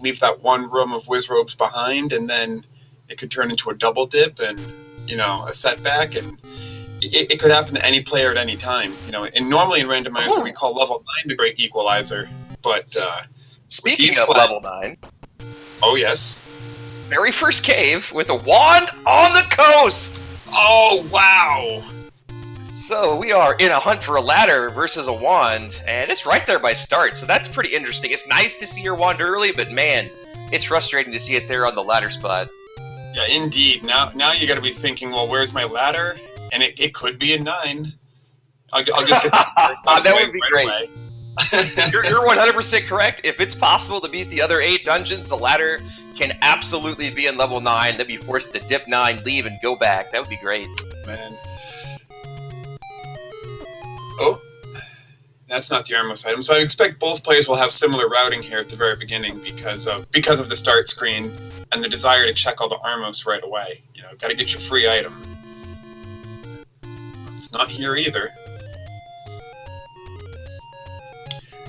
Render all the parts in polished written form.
leave that one room of Wizrobes behind, and then it could turn into a double dip and, a setback, and it could happen to any player at any time. And normally in Randomizer, we call level 9 the Great Equalizer, but speaking of level 9... Oh, yes? Very first cave with a wand on the coast! Oh, wow! So we are in a hunt for a ladder versus a wand, and it's right there by start, so that's pretty interesting. It's nice to see your wand early, but man, it's frustrating to see it there on the ladder spot. Yeah, indeed. Now you gotta be thinking, well, where's my ladder? And it could be a 9. I'll just get that. That would be great. You're 100% correct. If it's possible to beat the other 8 dungeons, the ladder can absolutely be in level 9. They'd be forced to dip 9, leave, and go back. That would be great. Man. Oh, that's not the Armos item. So I expect both players will have similar routing here at the very beginning because of the start screen and the desire to check all the Armos right away. Got to get your free item. It's not here either.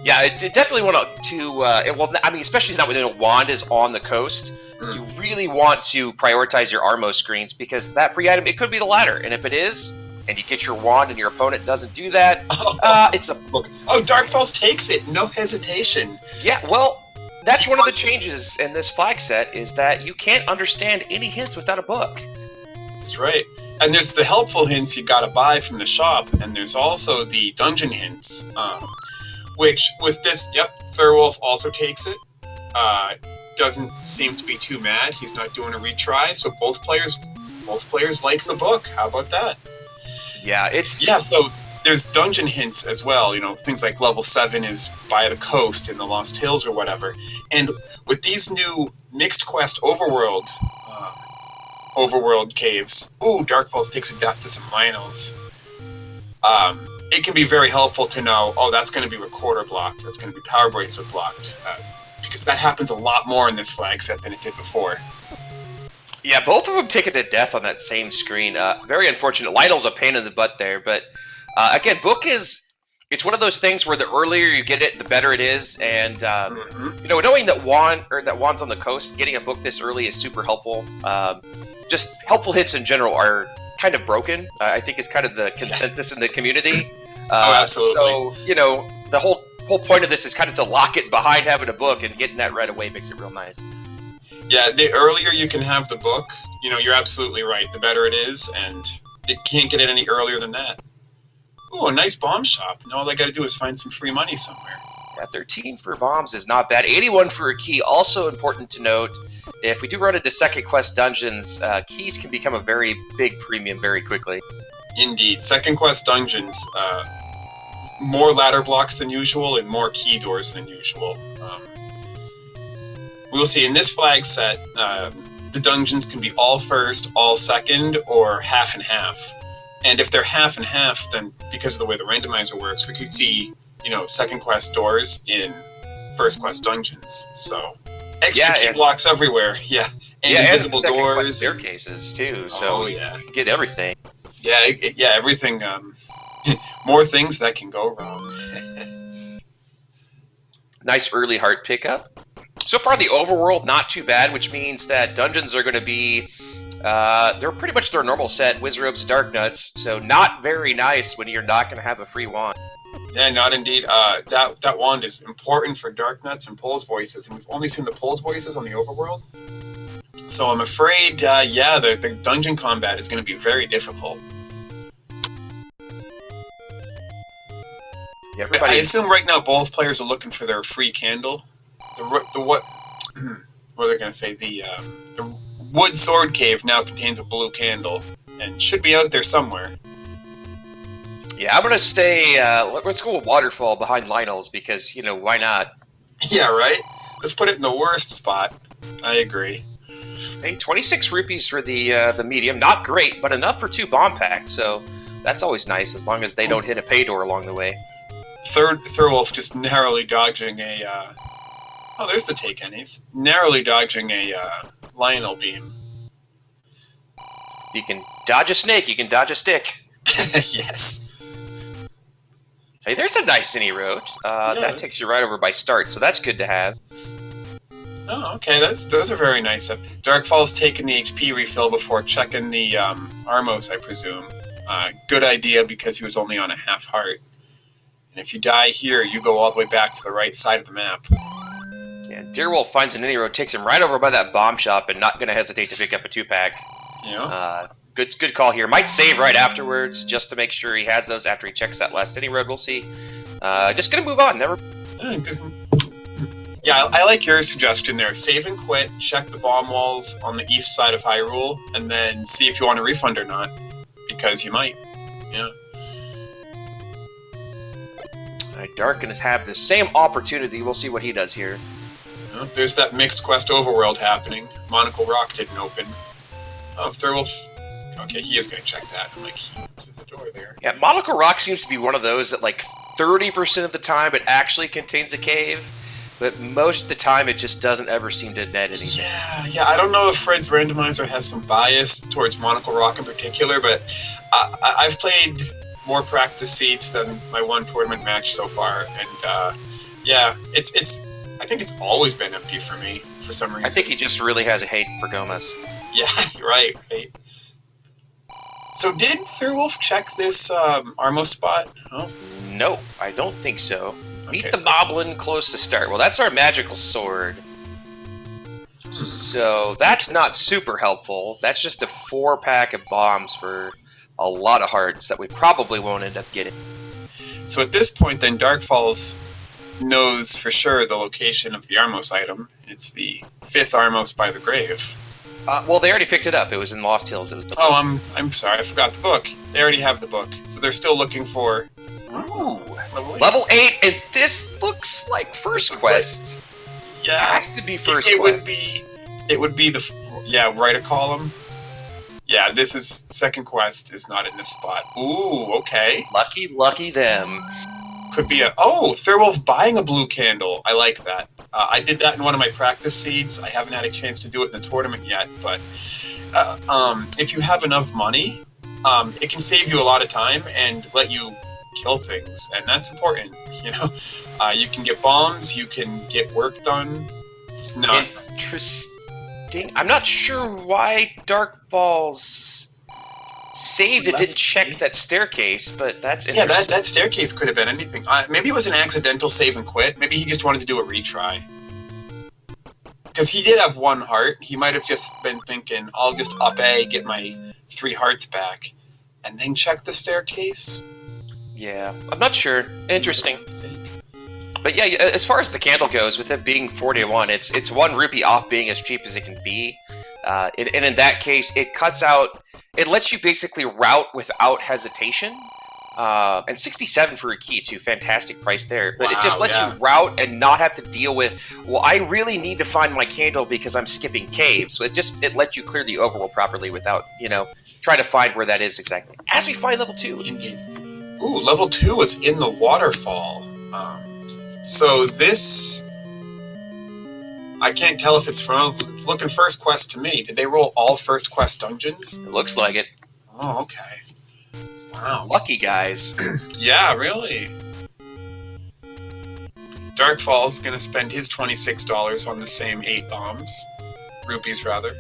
Yeah, I definitely want to. Especially not when a wand is on the coast. You really want to prioritize your Armos screens because that free item, it could be the ladder, and if it is, and you get your wand and your opponent doesn't do that, it's a book. Oh, Darkfalls takes it, no hesitation. Yeah, well, that's one of the changes in this flag set is that you can't understand any hints without a book. That's right. And there's the helpful hints you gotta buy from the shop, and there's also the dungeon hints, which with this, Thirwolf also takes it. Doesn't seem to be too mad. He's not doing a retry, so both players like the book. How about that? Yeah, so there's dungeon hints as well, things like level 7 is by the coast in the Lost Hills or whatever. And with these new mixed quest overworld caves, Darkfalls takes a death to some Lionels. It can be very helpful to know, that's going to be recorder blocked, that's going to be power bracelet blocked, because that happens a lot more in this flag set than it did before. Yeah, both of them take it to death on that same screen. Very unfortunate. Lionel's a pain in the butt there, but again, book it's one of those things where the earlier you get it, the better it is, and knowing that wand's on the coast, getting a book this early is super helpful. Just helpful hits in general are kind of broken. I think it's kind of the consensus in the community. Absolutely. So the whole point of this is kind of to lock it behind having a book, and getting that right away makes it real nice. Yeah, the earlier you can have the book, you're absolutely right. The better it is, and it can't get it any earlier than that. Ooh, a nice bomb shop. And all I got to do is find some free money somewhere. Yeah, 13 for bombs is not bad. 81 for a key. Also important to note, if we do run into second quest dungeons, keys can become a very big premium very quickly. Indeed. Second quest dungeons, more ladder blocks than usual and more key doors than usual. We'll see. In this flag set, the dungeons can be all first, all second, or half and half. And if they're half and half, then because of the way the randomizer works, we could see, second quest doors in first quest dungeons. So extra key blocks everywhere. Yeah, and invisible and doors, quest staircases too. So you get everything. Yeah, everything. More things that can go wrong. Nice early heart pickup. So far, the overworld, not too bad, which means that dungeons are going to be, they're pretty much their normal set, Wizrobes, Dark Nuts, so not very nice when you're not going to have a free wand. Yeah, not indeed. That wand is important for Dark Nuts and Pole's Voices, and we've only seen the Pole's Voices on the overworld. So I'm afraid, the dungeon combat is going to be very difficult. Yeah, I assume right now both players are looking for their free candle. What are they going to say? The wood sword cave now contains a blue candle and should be out there somewhere. Yeah, I'm going to stay, let's go with Waterfall behind Lionel's because, why not? Yeah, right? Let's put it in the worst spot. I agree. Hey, 26 rupees for the medium. Not great, but enough for 2 bomb packs, so that's always nice as long as they don't hit a pay door along the way. Thirwolf just narrowly dodging a... there's the take any's. Narrowly dodging a Lionel beam. You can dodge a snake, you can dodge a stick. Yes. Hey, there's a nice any road. That takes you right over by start, so that's good to have. Oh, okay, those are very nice stuff. Darkfall's taking the HP refill before checking the Armos, I presume. Good idea because he was only on a half heart. And if you die here, you go all the way back to the right side of the map. Yeah, Thirwolf finds an road, takes him right over by that bomb shop, and not going to hesitate to pick up a 2-pack. Yeah. Good call here. Might save right afterwards just to make sure he has those after he checks that last road. We'll see. Just going to move on. Never. Yeah, I like your suggestion there. Save and quit, check the bomb walls on the east side of Hyrule, and then see if you want a refund or not. Because you might. Yeah. Alright, Dark going to have the same opportunity. We'll see what he does here. Well, there's that mixed quest overworld happening. Monocle Rock didn't open. Oh, Thirwolf. Okay, he is going to check that. I'm like, there's a door there. Yeah, Monocle Rock seems to be one of those that, like, 30% of the time it actually contains a cave. But most of the time, it just doesn't ever seem to net anything. Yeah. I don't know if Fred's Randomizer has some bias towards Monocle Rock in particular, but I've played more practice seats than my one tournament match so far, and yeah, I think it's always been empty for me for some reason. I think he just really has a hate for Gomez. Yeah, right. So did Thirwolf check this Armos spot? Oh. No, I don't think so. Meet Okay, the Moblin close to start. Well, that's our magical sword. So that's not super helpful. That's just a 4-pack of bombs for a lot of hearts that we probably won't end up getting. So at this point, then, Darkfalls knows for sure the location of the Armos item. It's the 5th Armos by the grave. Well, they already picked it up. It was in Lost Hills. It was. Oh, I'm sorry. I forgot the book. They already have the book, so they're still looking for. Ooh, level 8, and this looks like first quest. Yeah, it has to be first it quest. It would be the write a column. Yeah, this is second quest is not in this spot. Ooh, okay. Lucky them. Could be Thirwolf buying a blue candle. I like that. I did that in one of my practice seeds. I haven't had a chance to do it in the tournament yet, but if you have enough money, it can save you a lot of time and let you kill things, and that's important. You can get bombs, you can get work done. It's not interesting. I'm not sure why Dark Falls saved it, didn't check that staircase, but that's interesting. Yeah, that staircase could have been anything. Maybe it was an accidental save and quit. Maybe he just wanted to do a retry. Because he did have 1 heart. He might have just been thinking, I'll just up A, get my 3 hearts back, and then check the staircase. Yeah, I'm not sure. Interesting. But yeah, as far as the candle goes, with it being 41, it's 1 rupee off being as cheap as it can be. And in that case, it cuts out... It lets you basically route without hesitation. And 67 for a key, too. Fantastic price there. But it just lets you route and not have to deal with, well, I really need to find my candle because I'm skipping caves. So it lets you clear the overworld properly without, try to find where that is exactly. As we find level 2. Ooh, level 2 was in the waterfall. So this... I can't tell if it's looking first quest to me. Did they roll all first quest dungeons? It looks like it. Oh, okay. Wow. Lucky guys. Yeah, really. Darkfall's gonna spend his $26 on the same 8 bombs. Rupees, rather.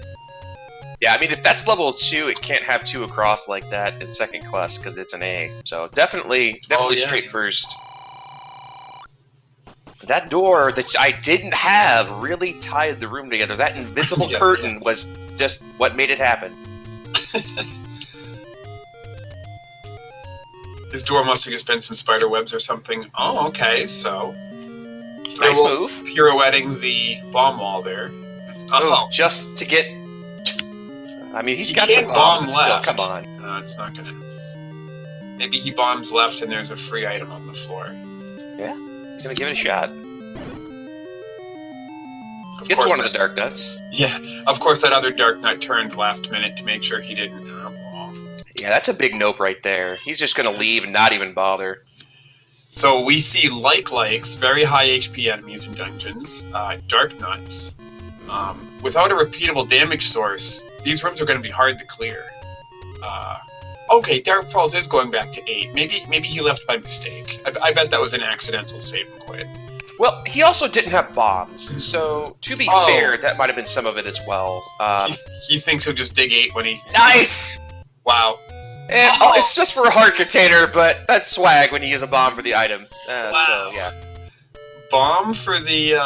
Yeah, I mean, if that's level 2, it can't have 2 across like that in second quest because it's an A. So definitely straight first. That door that I didn't have really tied the room together. That invisible curtain was just what made it happen. His door must have just been some spider webs or something. Oh, okay, so... Nice move. Pirouetting the bomb wall there. Just to get... I mean, he's got can't bomb left. Come on. No, it's not gonna... Maybe he bombs left and there's a free item on the floor. Yeah. He's gonna give it a shot. Gets one of the dark nuts. Yeah, of course that other dark nut turned last minute to make sure he didn't. Yeah, that's a big nope right there. He's just gonna leave and not even bother. So we see likes, very high HP enemies in dungeons, dark nuts. Without a repeatable damage source, these rooms are going to be hard to clear. Okay, Dark Falls is going back to 8. Maybe he left by mistake. I bet that was an accidental save and quit. Well, he also didn't have bombs, so to be fair, that might have been some of it as well. He thinks he'll just dig 8 when he... Nice! Wow. And, it's just for a heart container, but that's swag when you use a bomb for the item. Wow. So, yeah. Bomb for the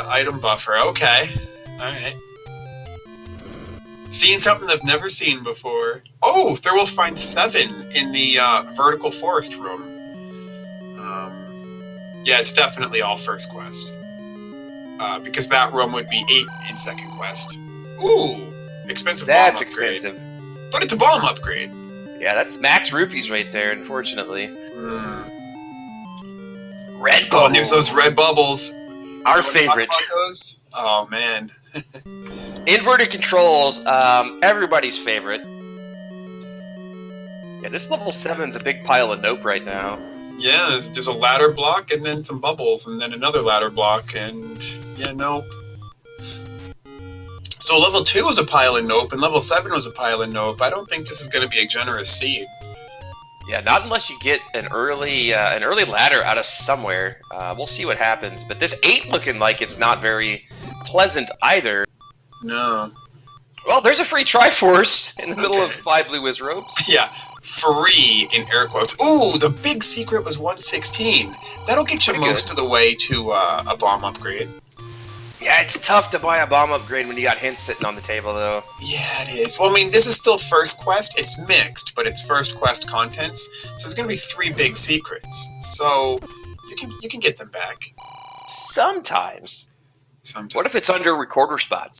item buffer. Okay. Alright. Seeing something I've never seen before. Oh, Thirwolf finds 7 in the vertical forest room. Yeah, it's definitely all first quest. Because that room would be 8 in second quest. Ooh, expensive bomb upgrade. Expensive. But it's a bomb upgrade. Yeah, that's max rupees right there, unfortunately. Red bubbles. Oh, and there's those red bubbles. Our favorite. Oh, man. Inverted controls, everybody's favorite. Yeah, this level 7 is a big pile of nope right now. Yeah, there's a ladder block and then some bubbles and then another ladder block and... yeah, nope. So level 2 was a pile of nope and level 7 was a pile of nope. I don't think this is going to be a generous seed. Yeah, not unless you get an early ladder out of somewhere. We'll see what happens. But this 8 looking like it's not very pleasant either. No. Well, there's a free Triforce in the middle of 5 blue whiz ropes. Yeah, free in air quotes. Ooh, the big secret was 116. That'll get you most of the way to a bomb upgrade. Yeah, it's tough to buy a bomb upgrade when you got hints sitting on the table, though. Yeah, it is. Well, I mean, this is still first quest. It's mixed, but it's first quest contents. So there's going to be 3 big secrets. So you can get them back. Sometimes. What if it's under recorder spots?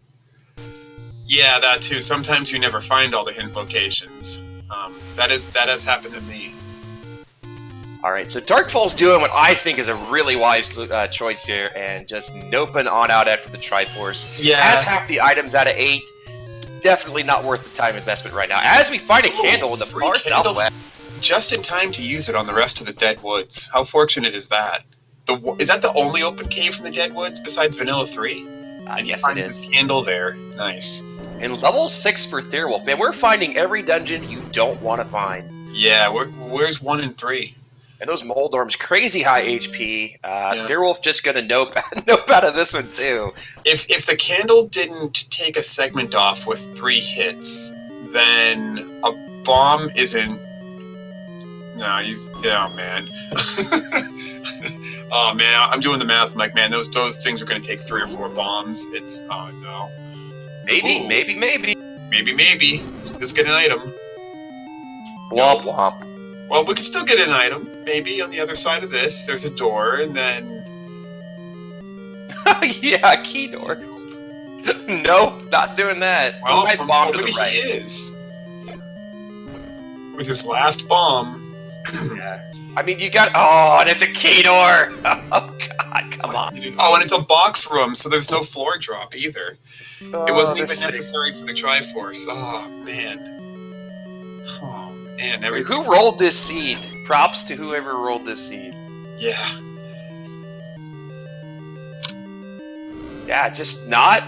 Yeah, that too. Sometimes you never find all the hint locations. That has happened to me. Alright, so Darkfall's doing what I think is a really wise choice here, and just noping on out after the Triforce. Yeah. Has half the items out of 8. Definitely not worth the time investment right now. As we find a candle in the far southwest. Just in time to use it on the rest of the Dead Woods. How fortunate is that? Is that the only open cave from the Dead Woods besides Vanilla 3? And yes, he finds this candle there. Nice. And level 6 for Thirwolf. Man, we're finding every dungeon you don't want to find. Yeah, where's 1 and 3? And those Moldorms, crazy high HP. Thirwolf just gonna nope out of this one too. If the candle didn't take a segment off with 3 hits, then a bomb isn't. No, oh man. Oh man, I'm doing the math. I'm like, man, those things are gonna take 3 or 4 bombs. It's oh no. Maybe. Maybe. Let's get an item. Womp womp. Well, we can still get an item. Maybe on the other side of this, there's a door, and then... yeah, a key door. Nope, not doing that. Well, maybe he is. With his last bomb. Yeah. I mean, you got... Oh, and it's a key door! Oh, God, come on. Oh, and it's a box room, so there's no floor drop, either. It wasn't even necessary for the Triforce. Oh, man. And everything. Who rolled this seed? Props to whoever rolled this seed. Yeah. Yeah, just not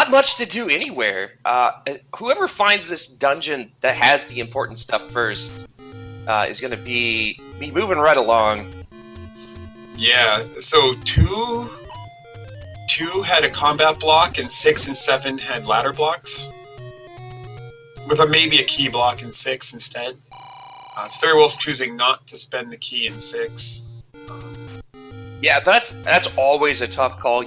much to do anywhere. Whoever finds this dungeon that has the important stuff first is going to be moving right along. Yeah, so 2 had a combat block, and 6 and 7 had ladder blocks. With maybe a key block in 6 instead. Thirwolf choosing not to spend the key in 6. Yeah, that's always a tough call.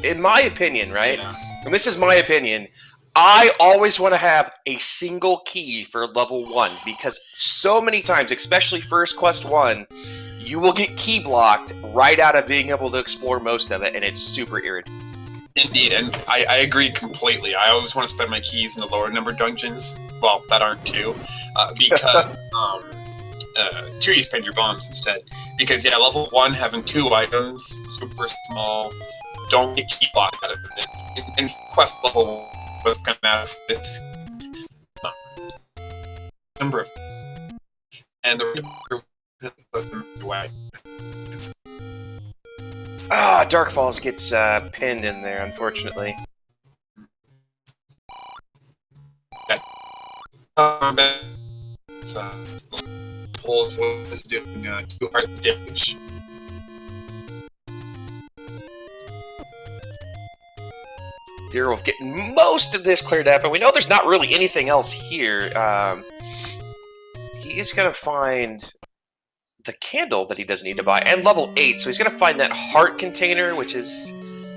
In my opinion, right? Yeah. And this is my opinion. I always want to have a single key for level 1 because so many times, especially first quest 1, you will get key blocked right out of being able to explore most of it, and it's super irritating. Indeed, and I agree completely. I always want to spend my keys in the lower number dungeons. Well, that aren't 2. Because 2 you spend your bombs instead. Because, yeah, level 1 having 2 items, super small, don't get key blocked out of it. In quest level 1 was coming out of this number of... And the way. Dark Falls gets pinned in there, unfortunately. Pulls was doing 2 heart damage. Thirwolf getting most of this cleared up, and we know there's not really anything else here. He is going to find the candle that he doesn't need to buy, and level 8, so he's going to find that heart container, which is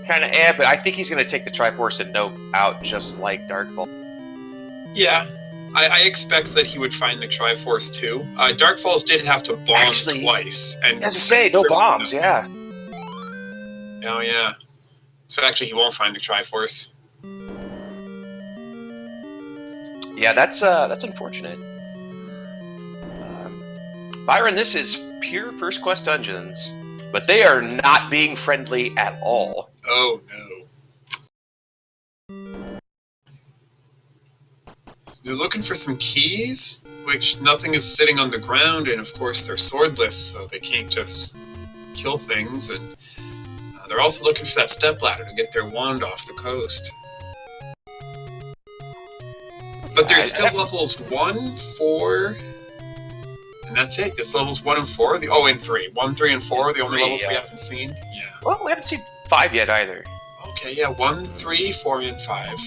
kind of but I think he's going to take the Triforce and Nope out just like Darkfall. Yeah, I expect that he would find the Triforce too. Darkfalls did have to bomb twice. And as you say, no bombs, yeah. Oh, yeah. So actually he won't find the Triforce. Yeah, that's unfortunate. Byron, this is pure First Quest dungeons, but they are not being friendly at all. Oh, no. They're looking for some keys, which nothing is sitting on the ground, and of course they're swordless, so they can't just kill things, and they're also looking for that stepladder to get their wand off the coast. But there's still levels 1, 4, and that's it. Just levels 1 and 4. And 3. 1, 3, and 4 are the only levels we haven't seen. Yeah. Well, we haven't seen 5 yet either. Okay, yeah, 1, 3, 4, and 5.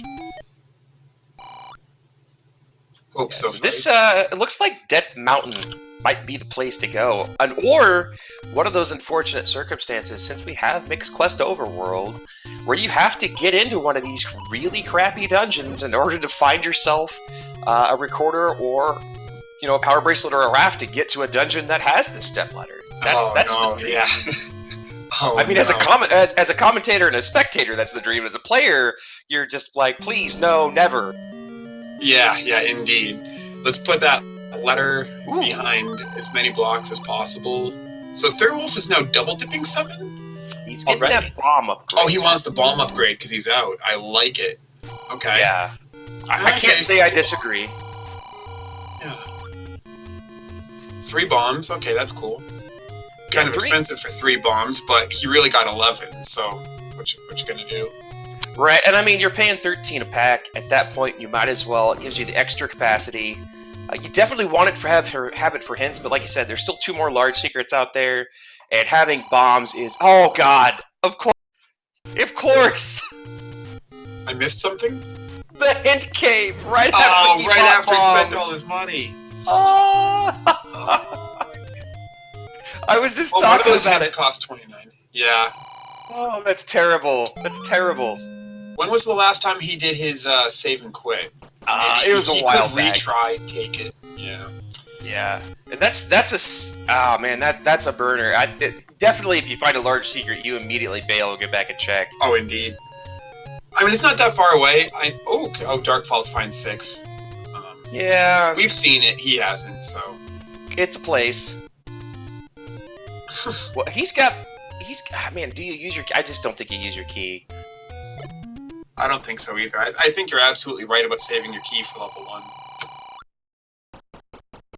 Hope so. This it looks like Death Mountain might be the place to go, or one of those unfortunate circumstances since we have Mixed Quest Overworld, where you have to get into one of these really crappy dungeons in order to find yourself a recorder or a power bracelet or a raft to get to a dungeon that has this stepladder. That's the dream. Yeah. I mean, as a commentator and a spectator, that's the dream. As a player, you're just like, please, no, never. Yeah, indeed. Let's put that letter behind as many blocks as possible. So Thirwolf is now double dipping 7? He's getting that bomb upgrade. Oh, he wants the bomb upgrade because he's out. I like it. Okay. Yeah. I can't say I disagree. Yeah. 3 bombs. Okay, that's cool. Kind of expensive for 3 bombs, but he really got 11, so what you gonna do? Right, and I mean, you're paying 13 a pack. At that point, you might as well. It gives you the extra capacity. You definitely want it have it for hints, but like you said, there's still 2 more large secrets out there, and having bombs is... Oh, God! Of course! Of course! I missed something? The hint cave! Right after he spent all his money! Oh! I was just talking about it. One of those hints cost 29. Yeah. Oh, that's terrible. That's terrible. When was the last time he did his save and quit? It was a while back. Retry, take it. Yeah. Yeah. And that's a burner. Definitely, if you find a large secret, you immediately bail and get back and check. Oh, indeed. I mean, it's not that far away. Darkfalls finds 6. Yeah. We've seen it. He hasn't, so. It's a place. Well, man, do you use your... I just don't think you use your key. I don't think so either. I think you're absolutely right about saving your key for level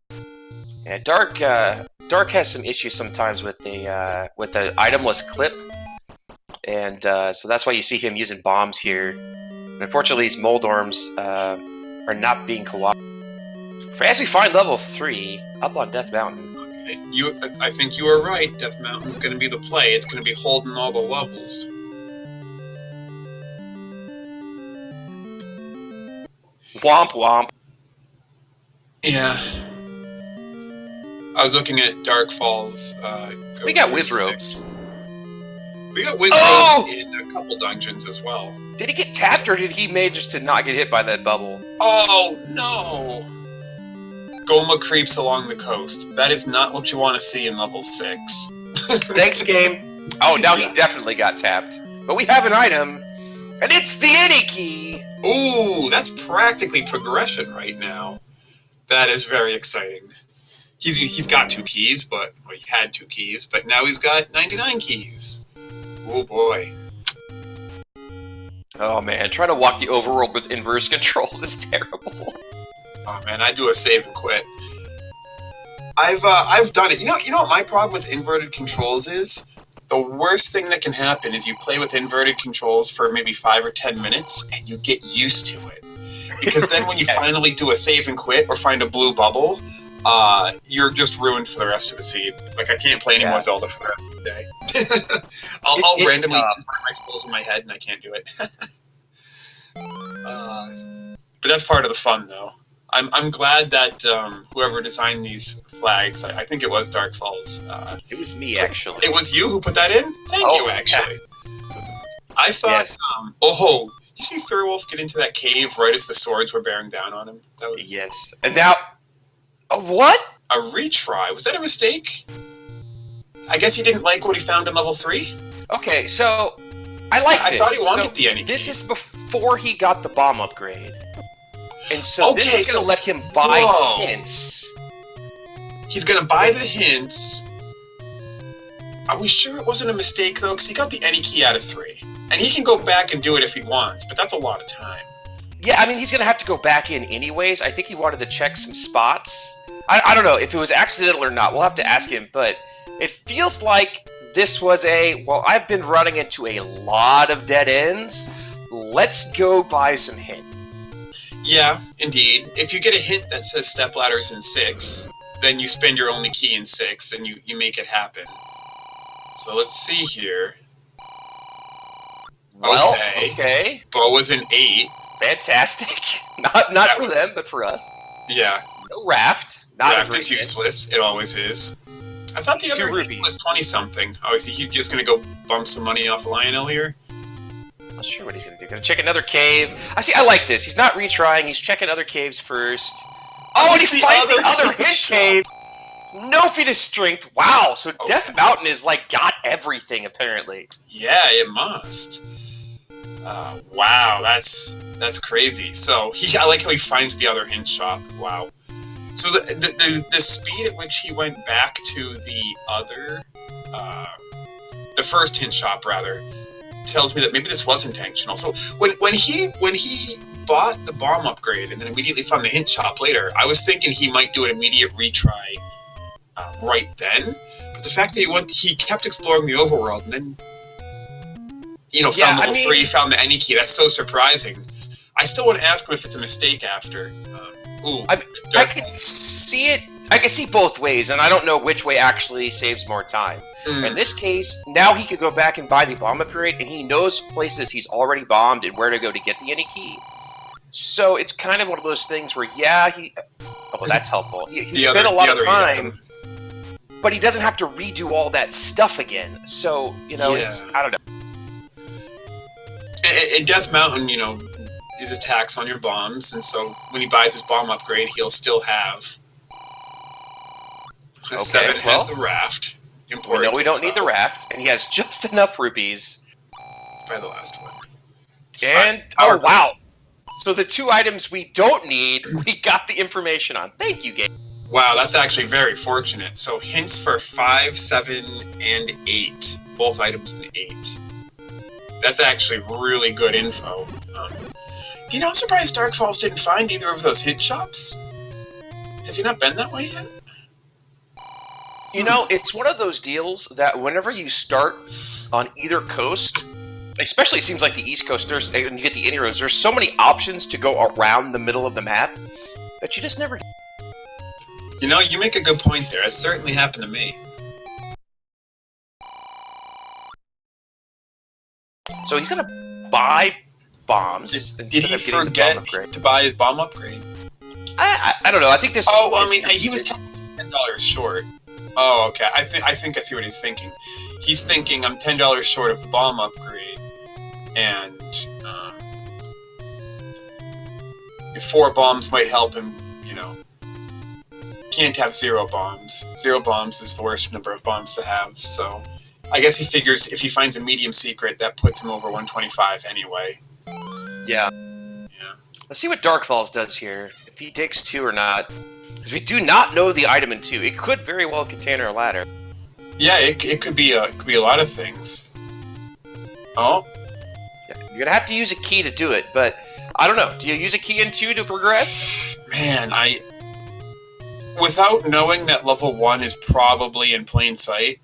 1. Yeah, Dark has some issues sometimes with the itemless clip, and so that's why you see him using bombs here. And unfortunately, these Moldorms are not being cooperative. As we find level 3 up on Death Mountain. I think you were right. Death Mountain's going to be the play. It's going to be holding all the levels. Womp womp. Yeah. I was looking at Darkfalls. We got Wizrobes. We got Wizrobes in a couple dungeons as well. Did he get tapped, or did he manage to not get hit by that bubble? Oh, no! Goma creeps along the coast. That is not what you want to see in level 6. Thanks, game. Oh, now he definitely got tapped. But we have an item, and it's the any key! Ooh, that's practically progression right now. That is very exciting. He's got 2 keys, he had 2 keys, but now he's got 99 keys. Oh boy. Oh man, trying to walk the overworld with inverse controls is terrible. Oh man, I do a save and quit. I've done it. You know what my problem with inverted controls is? The worst thing that can happen is you play with inverted controls for maybe 5 or 10 minutes and you get used to it. Because then when you finally do a save and quit or find a blue bubble, you're just ruined for the rest of the seed. Like, I can't play any more Zelda for the rest of the day. I'll randomly invert my controls in my head and I can't do it. But that's part of the fun, though. I'm glad that whoever designed these flags, I think it was Dark Falls. It was me, actually. It was you who put that in? Thank you, actually. Yeah. I thought, Yes. Did you see Thirwolf get into that cave right as the swords were bearing down on him? That was Yes. And now, what? a retry. Was that a mistake? I guess he didn't like what he found in level 3? Okay, so I like this. I thought he wanted So the any this key. is before he got the bomb upgrade. And so this is going to let him buy hints. He's going to buy the hints. Are we sure it wasn't a mistake, though? Because he got the any key out of 3. And he can go back and do it if he wants, but that's a lot of time. Yeah, I mean, he's going to have to go back in anyways. I think he wanted to check some spots. I don't know if it was accidental or not. We'll have to ask him, but it feels like this was I've been running into a lot of dead ends. Let's go buy some hints. Yeah, indeed. If you get a hint that says stepladders in 6, then you spend your only key in 6 and you make it happen. So let's see here. Well, okay. Bo was an 8. Fantastic. Not for them, but for us. Yeah. No raft. Raft is useless. It always is. I thought the other hint was 20-something. Oh, is he just going to go bump some money off Lionel here? Not sure what he's going to do. Going to check another cave. I like this. He's not retrying. He's checking other caves first. Oh, and he finds the other hint cave. No feat of strength. Wow. So Death Mountain is got everything apparently. Yeah, it must. Wow, that's crazy. So I like how he finds the other hint shop. Wow. So the speed at which he went back to the first hint shop rather, tells me that maybe this was intentional. So when he bought the bomb upgrade and then immediately found the hint shop later, I was thinking he might do an immediate retry right then. But the fact that he kept exploring the overworld and then found level 3, found the any key. That's so surprising. I still want to ask him if it's a mistake after. I can see it. I can see both ways, and I don't know which way actually saves more time. In this case, now he could go back and buy the bomb upgrade, and he knows places he's already bombed and where to go to get the any key. So it's kind of one of those things where, that's helpful. He spent a lot of time, but he doesn't have to redo all that stuff again. So, it's, I don't know. In Death Mountain, his attacks on your bombs, and so when he buys his bomb upgrade, he'll still have 7 has the raft. Important. We don't need the raft, and he has just enough rupees. By the last one. And, wow. So the 2 items we don't need, we got the information on. Thank you, Gabe. Wow, that's actually very fortunate. So hints for 5, 7, and 8. Both items in 8. That's actually really good info. I'm surprised Dark Falls didn't find either of those hint shops. Has he not been that way yet? It's one of those deals that whenever you start on either coast, especially it seems like the East Coast, when you get the inroads, there's so many options to go around the middle of the map that you just never... You make a good point there. It certainly happened to me. So he's going to buy bombs. Did he forget to buy his bomb upgrade? I don't know. I think this... he was $10 short. Oh, okay. I think I see what he's thinking. He's thinking, I'm $10 short of the bomb upgrade, and 4 bombs might help him, Can't have 0 bombs. 0 bombs is the worst number of bombs to have, so... I guess he figures if he finds a medium secret, that puts him over 125 anyway. Yeah. Let's see what Dark Falls does here. If he takes 2 or not. Because we do not know the item in 2. It could very well contain our ladder. Yeah, it could be a lot of things. Oh? Yeah, you're going to have to use a key to do it, but I don't know. Do you use a key in 2 to progress? Man, without knowing that level 1 is probably in plain sight,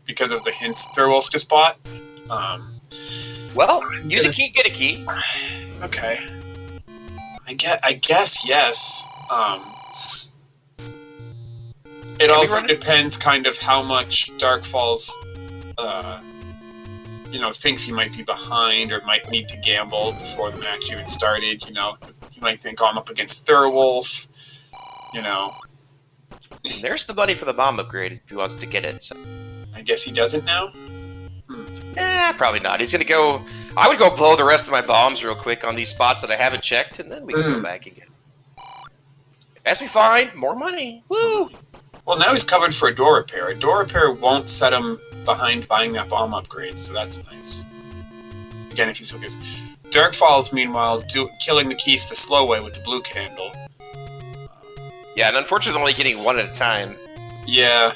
because of the hints Thirwolf just bought. Use a key, get a key. Okay. I guess yes. It also depends kind of how much Dark Falls, thinks he might be behind or might need to gamble before the match even started. He might think, oh, I'm up against Thirwolf. There's the money for the bomb upgrade if he wants to get it. So. I guess he doesn't now. Probably not. He's gonna go. I would go blow the rest of my bombs real quick on these spots that I haven't checked, and then we can go back again. As we find more money, woo! Well, now he's covered for a door repair. A door repair won't set him behind buying that bomb upgrade, so that's nice. Again, if he still gets... Dark Falls, meanwhile, killing the keys the slow way with the blue candle. Yeah, and unfortunately only getting one at a time. Yeah.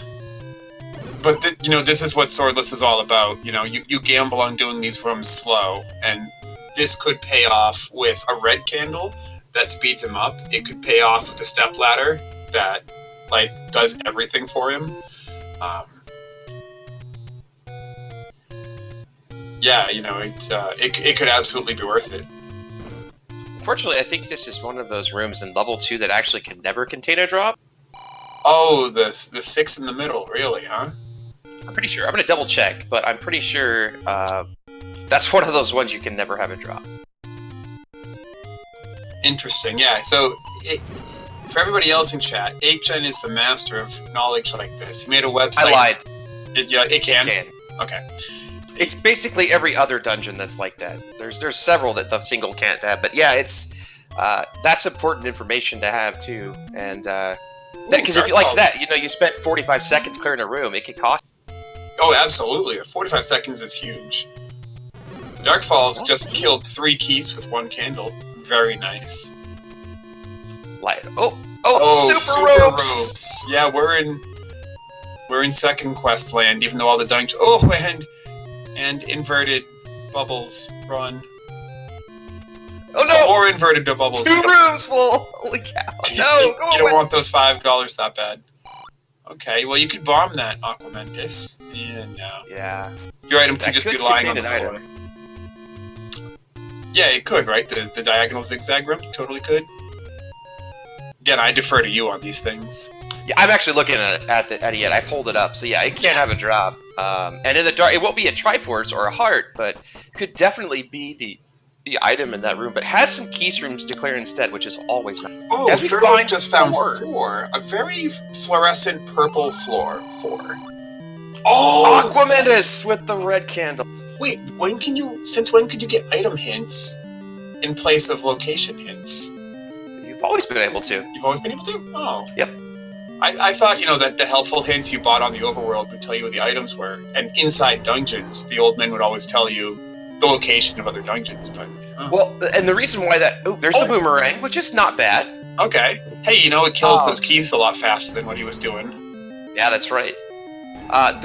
But, this is what Swordless is all about. You gamble on doing these rooms slow, and this could pay off with a red candle that speeds him up. It could pay off with a step ladder that, does everything for him. Yeah, it could absolutely be worth it. Unfortunately, I think this is one of those rooms in level 2 that actually can never contain a drop. Oh, the 6 in the middle, really, huh? I'm pretty sure. I'm going to double check, but I'm pretty sure that's one of those ones you can never have a drop. Interesting, yeah. So, for everybody else in chat, 8gen is the master of knowledge like this. He made a website. I lied. It can? It can. Okay. It's basically every other dungeon that's like that. There's several that the single can't have, but yeah, it's that's important information to have too. And because if you like that, you spent 45 seconds clearing a room, it could cost. Oh, absolutely. 45 seconds is huge. Dark Falls just killed 3 keys with 1 candle. Very nice. Super ropes. Yeah, we're in second quest land, even though all the dungeons. Oh, and inverted bubbles run. Oh no! More inverted bubbles. 2 rooms full. Holy cow! No, you don't want those $5 that bad. Okay, well you could bomb that Aquamentus. Yeah, no. Yeah. Your item could just be lying on the floor. Item. Yeah, it could, right? The diagonal zigzag room totally could. Again, I defer to you on these things. Yeah, I'm actually looking at it yet. I pulled it up, so yeah, it can't have a drop. And in the dark, it won't be a Triforce or a heart, but it could definitely be the item in that room. But has some keys rooms to clear instead, which is always nice. Oh, Thirwolf just found 4. A very fluorescent purple floor. 4. Oh! Aquamentus with the red candle. Wait, since when could you get item hints in place of location hints? You've always been able to. You've always been able to? Oh. Yep. I thought, that the helpful hints you bought on the overworld would tell you where the items were. And inside dungeons, the old men would always tell you the location of other dungeons, but... Oh. Well, and the reason why that... Oh, there's the boomerang, which is not bad. Okay. Hey, it kills those keys a lot faster than what he was doing. Yeah, that's right.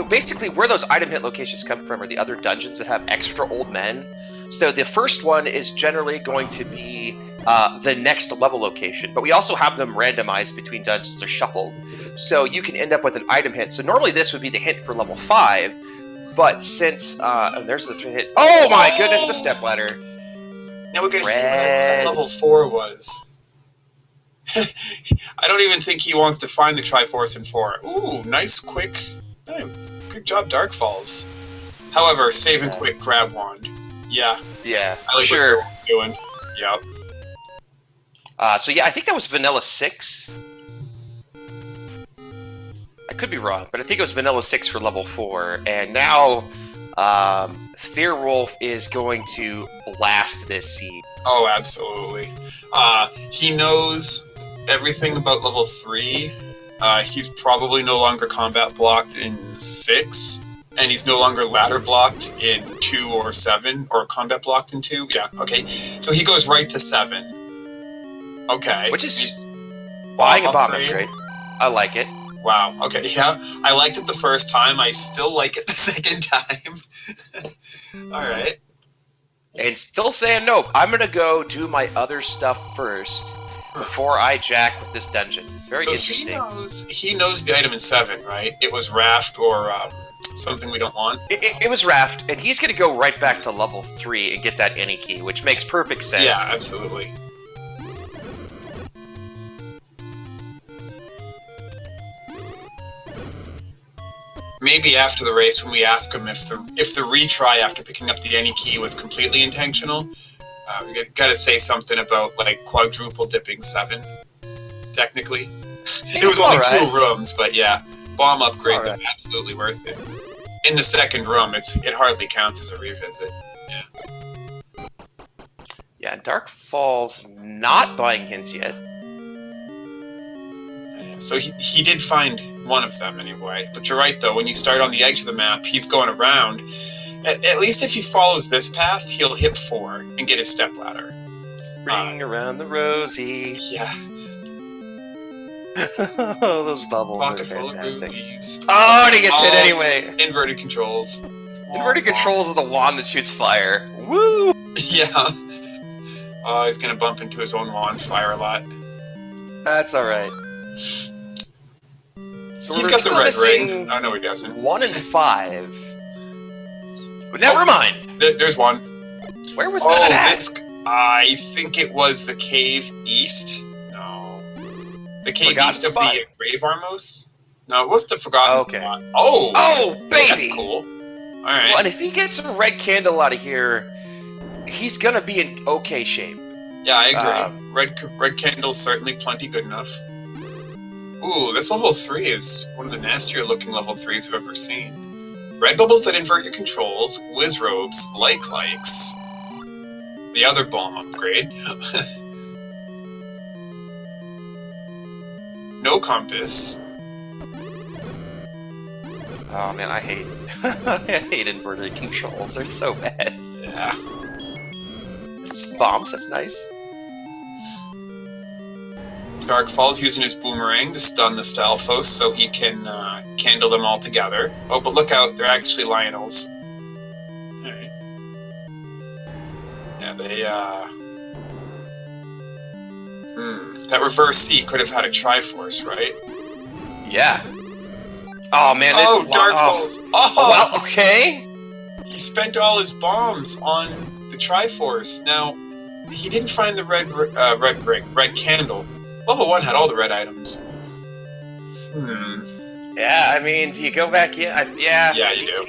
Basically, where those item hit locations come from are the other dungeons that have extra old men. So the first one is generally going to be the next level location, but we also have them randomized between dungeons. They're shuffled, so you can end up with an item hint. So normally this would be the hint for level 5, but since there's the 3 hit. Oh my goodness, the stepladder. Now we're gonna see what that level 4 was. I don't even think he wants to find the Triforce in 4. Ooh, nice quick. Good job, Dark Falls. However, save and quick grab wand. Yeah. Yeah. I like sure. what you're doing. Yep. So yeah, I think that was Vanilla 6. I could be wrong, but I think it was Vanilla 6 for level 4. And now, Thirwolf is going to blast this seed. Oh, absolutely. He knows everything about level 3. He's probably no longer combat blocked in 6. And he's no longer ladder blocked in 2 or 7, or combat blocked in 2. Yeah, okay. So he goes right to 7. Okay. Which is buying a bomb upgrade. I like it. Wow, okay, yeah. I liked it the first time. I still like it the second time. Alright. And still saying nope. I'm going to go do my other stuff first before I jack with this dungeon. Very interesting. He knows the item in 7, right? It was Raft or... something we don't want. It was Raft, and he's going to go right back to level 3 and get that any key, which makes perfect sense. Yeah, absolutely. maybe after the race when we ask him if the retry after picking up the any key was completely intentional. We gotta say something about like quadruple dipping 7. Technically, it was only 2 rooms, but yeah, bomb upgrade them absolutely worth it. In the second room, it hardly counts as a revisit. Yeah. Yeah, Dark Falls not buying hints yet. So he did find one of them anyway. But you're right though, when you start on the edge of the map, he's going around. At least if he follows this path, he'll hit 4 and get his stepladder. Ring around the rosy. Yeah. Oh, those bubbles Pocket are full of fantastic. rubies. Oh, and he gets hit anyway. Inverted controls. Inverted controls of the wand that shoots fire. Woo! Yeah. Oh, he's gonna bump into his own wand fire a lot. That's alright. So He's got the red ring. Oh, no, he doesn't. 1 and 5. But never mind. There's one. Where was that at? I think it was the cave east. No. The cave east of the Grave Armos? No, it was the Forgotten Spot. Oh, baby! That's cool. Alright. Well, and if he gets a red candle out of here, he's gonna be in okay shape. Yeah, I agree. Red candle's certainly plenty good enough. Ooh, this level 3 is one of the nastier looking level 3s I've ever seen. Red bubbles that invert your controls, whiz robes, likes. The other bomb upgrade. No compass. Oh man, I hate I hate inverted controls. They're so bad. Yeah. Bombs, that's nice. Dark Falls using his boomerang to stun the Stalfos so he can candle them all together. Oh, but look out, they're actually Lionels. Alright. Yeah, they, that reverse C could have had a Triforce, right? Yeah. Oh man, this is Dark Falls! Oh! Well, okay. He spent all his bombs on the Triforce. Now, he didn't find the red candle. Level 1 had all the red items. Yeah, I mean, do you go back in? Yeah, you do.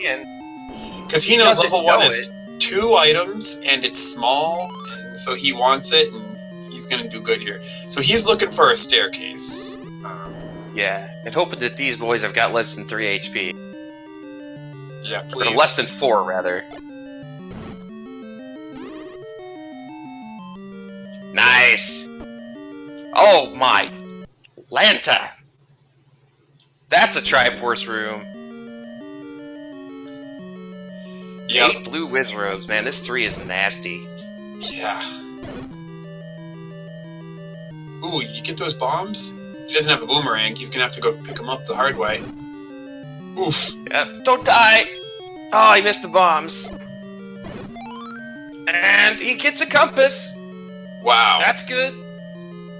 Because he knows level 1 is 2 items, and it's small, and so he wants it, and he's going to do good here. So he's looking for a staircase. Yeah, and hoping that these boys have got less than 3 HP. Yeah, please. Or less than 4, rather. Nice! Oh my Lanta! That's a Triforce room. Yep. 8 blue whiz robes, man. This 3 is nasty. Yeah. Ooh, you get those bombs? He doesn't have a boomerang. He's gonna have to go pick them up the hard way. Oof. Yeah, don't die! Oh, he missed the bombs. And he gets a compass. Wow. That's good.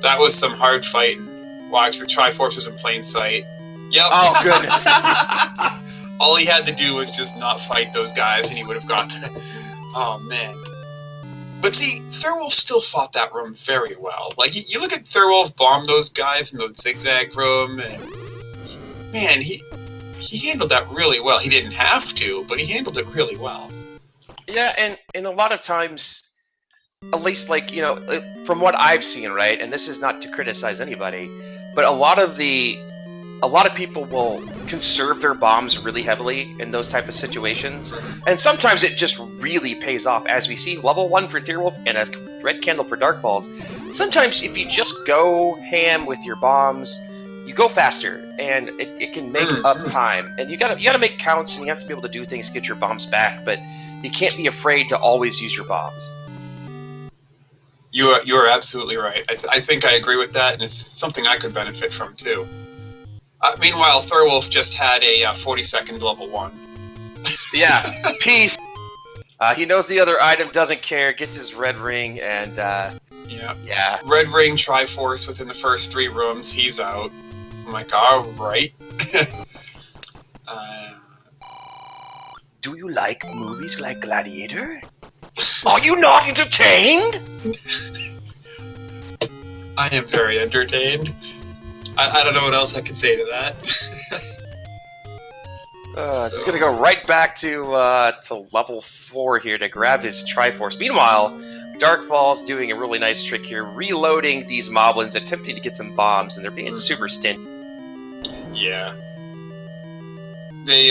That was some hard fighting. Watch, the Triforce was in plain sight. Yep. Oh, goodness. All he had to do was just not fight those guys, and he would have got that. Oh, man. But see, Thirwolf still fought that room very well. Like, you look at Thirwolf bomb those guys in the zigzag room, and man, he handled that really well. He didn't have to, but he handled it really well. Yeah, and a lot of times, at least, like, you know, from what I've seen, right, and this is not to criticize anybody, but a lot of people will conserve their bombs really heavily in those type of situations, and sometimes it just really pays off, as we see level 1 for Thirwolf and a red candle for Dark Falls. Sometimes if you just go ham with your bombs, you go faster, and it can make up time. And you gotta make counts, and you have to be able to do things to get your bombs back, but you can't be afraid to always use your bombs. You are absolutely right. I think I agree with that, and it's something I could benefit from too. Meanwhile, Thirwolf just had a 40-second level 1. Yeah, peace. He knows the other item, doesn't care, gets his red ring, and yeah. Red ring Triforce within the first 3 rooms. He's out. I'm like, all right. Do you like movies like Gladiator? Are you not entertained? I am very entertained. I don't know what else I can say to that. Just gonna go right back to level 4 here to grab his Triforce. Meanwhile, Darkfall's doing a really nice trick here, reloading these moblins, attempting to get some bombs, and they're being super stingy. Yeah. They,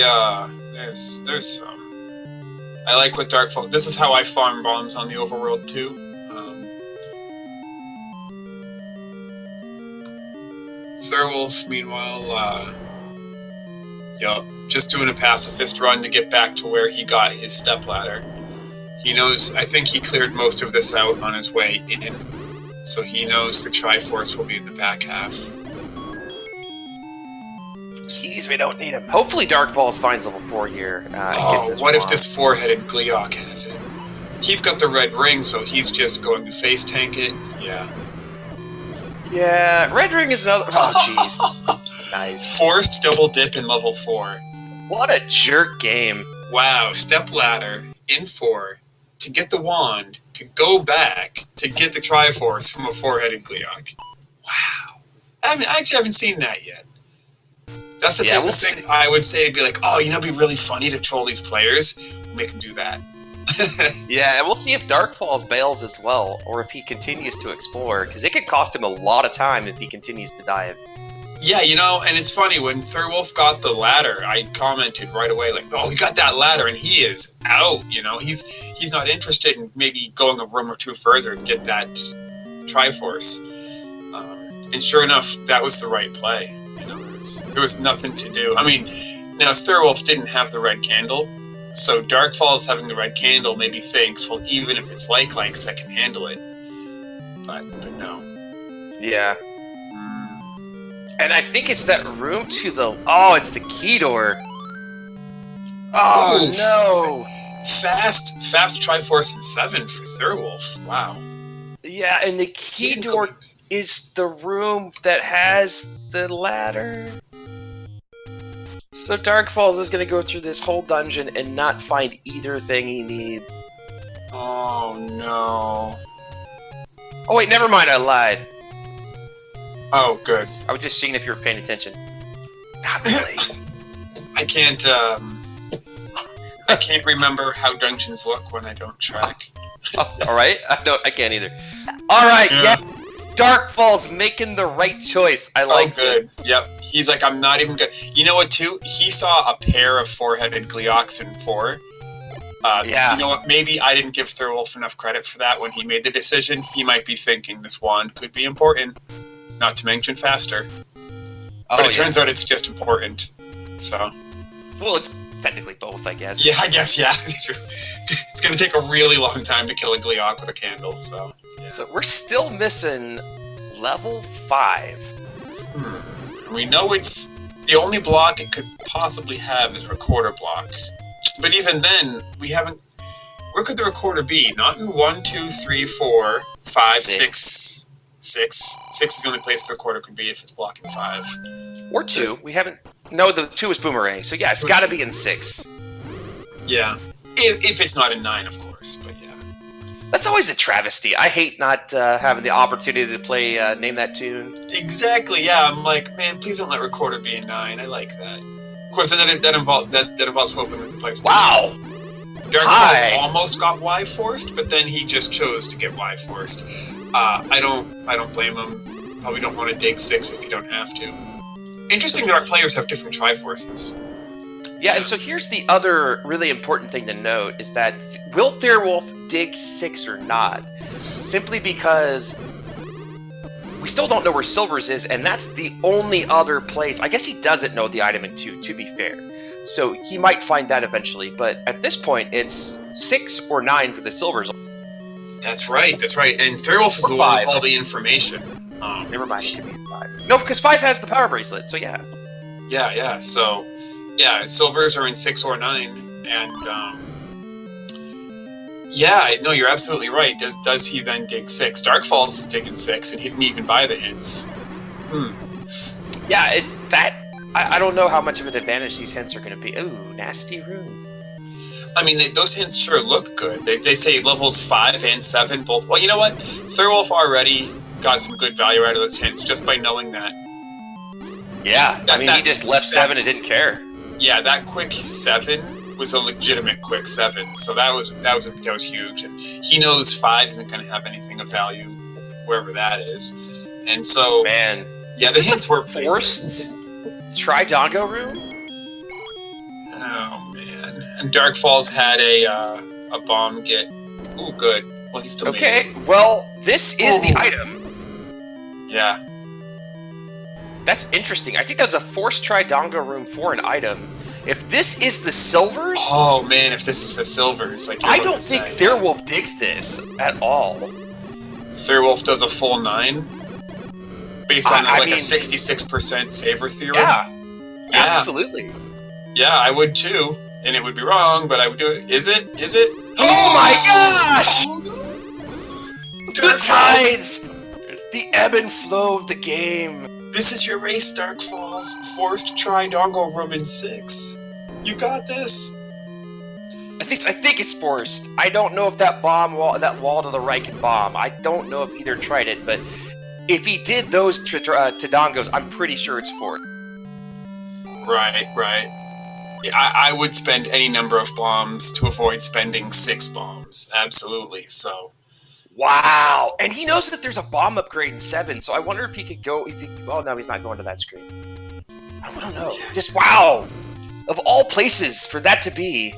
there's some. I like what Darkfall... This is how I farm bombs on the overworld, too. Thirwolf, meanwhile, just doing a pacifist run to get back to where he got his stepladder. He knows... I think he cleared most of this out on his way in, so he knows the Triforce will be in the back half. Jeez, we don't need him. Hopefully Darkfalls finds level 4 here. What if this four-headed Gleeok has it? He's got the red ring, so he's just going to face tank it. Yeah. Yeah, red ring is another... Oh, jeez. Nice. Forced double dip in level 4. What a jerk game. Wow, step ladder in 4 to get the wand, to go back, to get the Triforce from a four-headed Gleeok. Wow. I actually haven't seen that yet. That's the type of thing I would say, it'd be like, oh, it'd be really funny to troll these players. Make them do that. Yeah, and we'll see if Darkfalls bails as well, or if he continues to explore, because it could cost him a lot of time if he continues to dive. Yeah, and it's funny, when Thirwolf got the ladder, I commented right away, like, oh, he got that ladder, and he is out, He's not interested in maybe going a room or two further and get that Triforce. And sure enough, that was the right play. There was nothing to do. I mean, now Thirwolf didn't have the red candle, so Darkfalls having the red candle maybe thinks, well, even if it's likes, I can handle it. But no. Yeah. And I think it's that room to the... Oh, it's the key door. Oh, no. Fast Triforce in 7 for Thirwolf. Wow. Yeah, and the key door is the room that has the ladder. So Darkfalls is going to go through this whole dungeon and not find either thing he needs. Oh, no. Oh, wait, never mind, I lied. Oh, good. I was just seeing if you were paying attention. Not really. I can't remember how dungeons look when I don't track. Oh, alright, I can't either. Alright, yeah. Darkfall's making the right choice. I like it. Oh, good. Yep. He's like, I'm not even good. You know what, too? He saw a pair of four-headed Gleeoks in 4. Yeah. You know what? Maybe I didn't give Thirwolf enough credit for that when he made the decision. He might be thinking this wand could be important. Not to mention faster. But it turns out it's just important. So. Well, it's technically both, I guess. Yeah, I guess, yeah. It's going to take a really long time to kill a Gleeok with a candle, so. Yeah. But we're still missing level 5. We know it's the only block it could possibly have is recorder block. But even then, we haven't... Where could the recorder be? Not in 1, 2, 3, 4, 5, 6. 6 is the only place the recorder could be if it's blocking 5. Or 2. We haven't... No, the 2 is Boomerang, so yeah, it's got to be in 6. Yeah. If it's not in 9, of course, but yeah. That's always a travesty. I hate not having the opportunity to play Name That Tune. Exactly, yeah. I'm like, man, please don't let recorder be in 9. I like that. Of course, then that involves hoping that the players... Wow! Darkfalls almost got Y forced, but then he just chose to get Y forced. I don't blame him. Probably don't want to dig 6 if you don't have to. Interesting that our players have different Triforces. Yeah, and so here's the other really important thing to note is that will Thirwolf dig 6 or not? Simply because we still don't know where Silver's is, and that's the only other place. I guess he doesn't know the item in 2, to be fair. So he might find that eventually, but at this point, it's 6 or 9 for the Silvers. That's right. And Thirwolf is the one with all the information. Never mind, it can be 5. No, because 5 has the power bracelet, so yeah. Yeah, so... Yeah, Silvers are in 6 or 9, and, yeah, no, you're absolutely right. Does he then dig 6? Darkfalls is digging 6, and he didn't even buy the hints. Yeah, I don't know how much of an advantage these hints are going to be. Ooh, nasty room. I mean, those hints sure look good. They say levels 5 and 7 both. Well, you know what? Thirwolf already got some good value out of those hints just by knowing that. Yeah, he just left 7 and didn't care. yeah, that quick 7 was a legitimate quick 7, so that was huge. And he knows 5 isn't going to have anything of value wherever that is, and so Man, yeah, the hints were pretty good. Try Dongo Room? Oh man! And Dark Falls had a bomb get. Oh, good. Well, he's still okay. Well, this is the item. Yeah. That's interesting. I think that's a forced try Dongo Room for an item. If this is the silvers... Oh, man, if this is the silvers, like I don't think Thirwolf digs this at all. Thirwolf does a full 9? Based on a 66% saver theorem? Yeah. Absolutely. Yeah, I would too. And it would be wrong, but I would do it. Is it? Is it? Oh my gosh! Oh, no. The tides! The ebb and flow of the game. This is your race, Dark Falls. Forced try Dongo Room in 6. You got this. At least I think it's forced. I don't know if that wall to the right can bomb. I don't know if either tried it, but if he did those to Dongos, I'm pretty sure it's forced. Right. I would spend any number of bombs to avoid spending 6 bombs. Absolutely. So. Wow! And he knows that there's a bomb upgrade in 7, so I wonder if he could go. Oh no, he's not going to that screen. I don't know. Just wow! Of all places for that to be.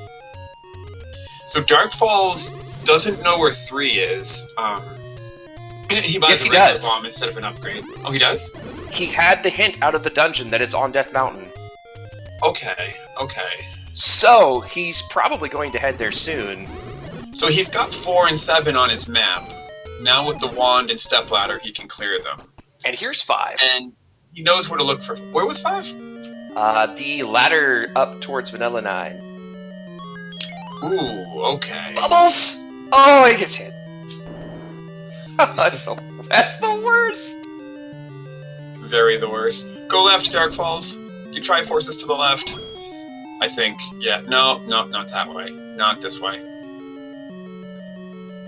So Dark Falls doesn't know where 3 is. He buys a regular bomb instead of an upgrade. Oh, he does? He had the hint out of the dungeon that it's on Death Mountain. Okay. So he's probably going to head there soon. So he's got 4 and 7 on his map. Now with the wand and stepladder, he can clear them. And here's 5. And he knows where to look for. Where was 5? The ladder up towards Vanilla 9. Ooh, okay. Almost! Oh, he gets hit. That's the worst. Very the worst. Go left, Dark Falls. You Triforces to the left. I think. Yeah. No, not that way. Not this way.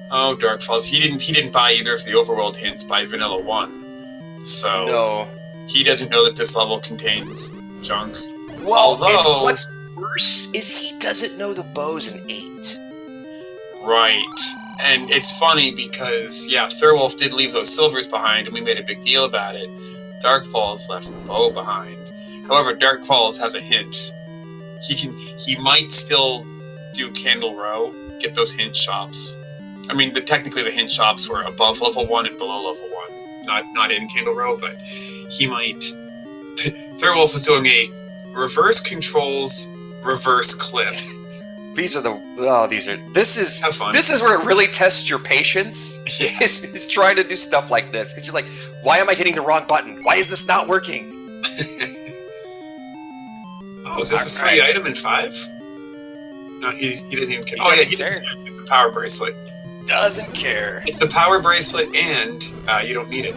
Oh, Dark Falls. He didn't buy either of the overworld hints by Vanilla 1. So no. He doesn't know that this level contains junk. Well, although what's worse is he doesn't know the bow's an 8. Right. And it's funny because Thirwolf did leave those silvers behind and we made a big deal about it. Dark Falls left the bow behind. However, Dark Falls has a hint. He might still do Candle Row, get those hint shops. I mean, technically the hint shops were above level 1 and below level 1. Not in Candle Row, but he might. Thirwolf is doing a reverse controls, reverse clip. This is have fun. This is where it really tests your patience. Yeah. Is trying to do stuff like this because you're like, why am I hitting the wrong button? Why is this not working? Oh, is this a free item in 5? No, he doesn't even care. Oh yeah, he doesn't care. It's the power bracelet. Doesn't care. It's the power bracelet, and you don't need it.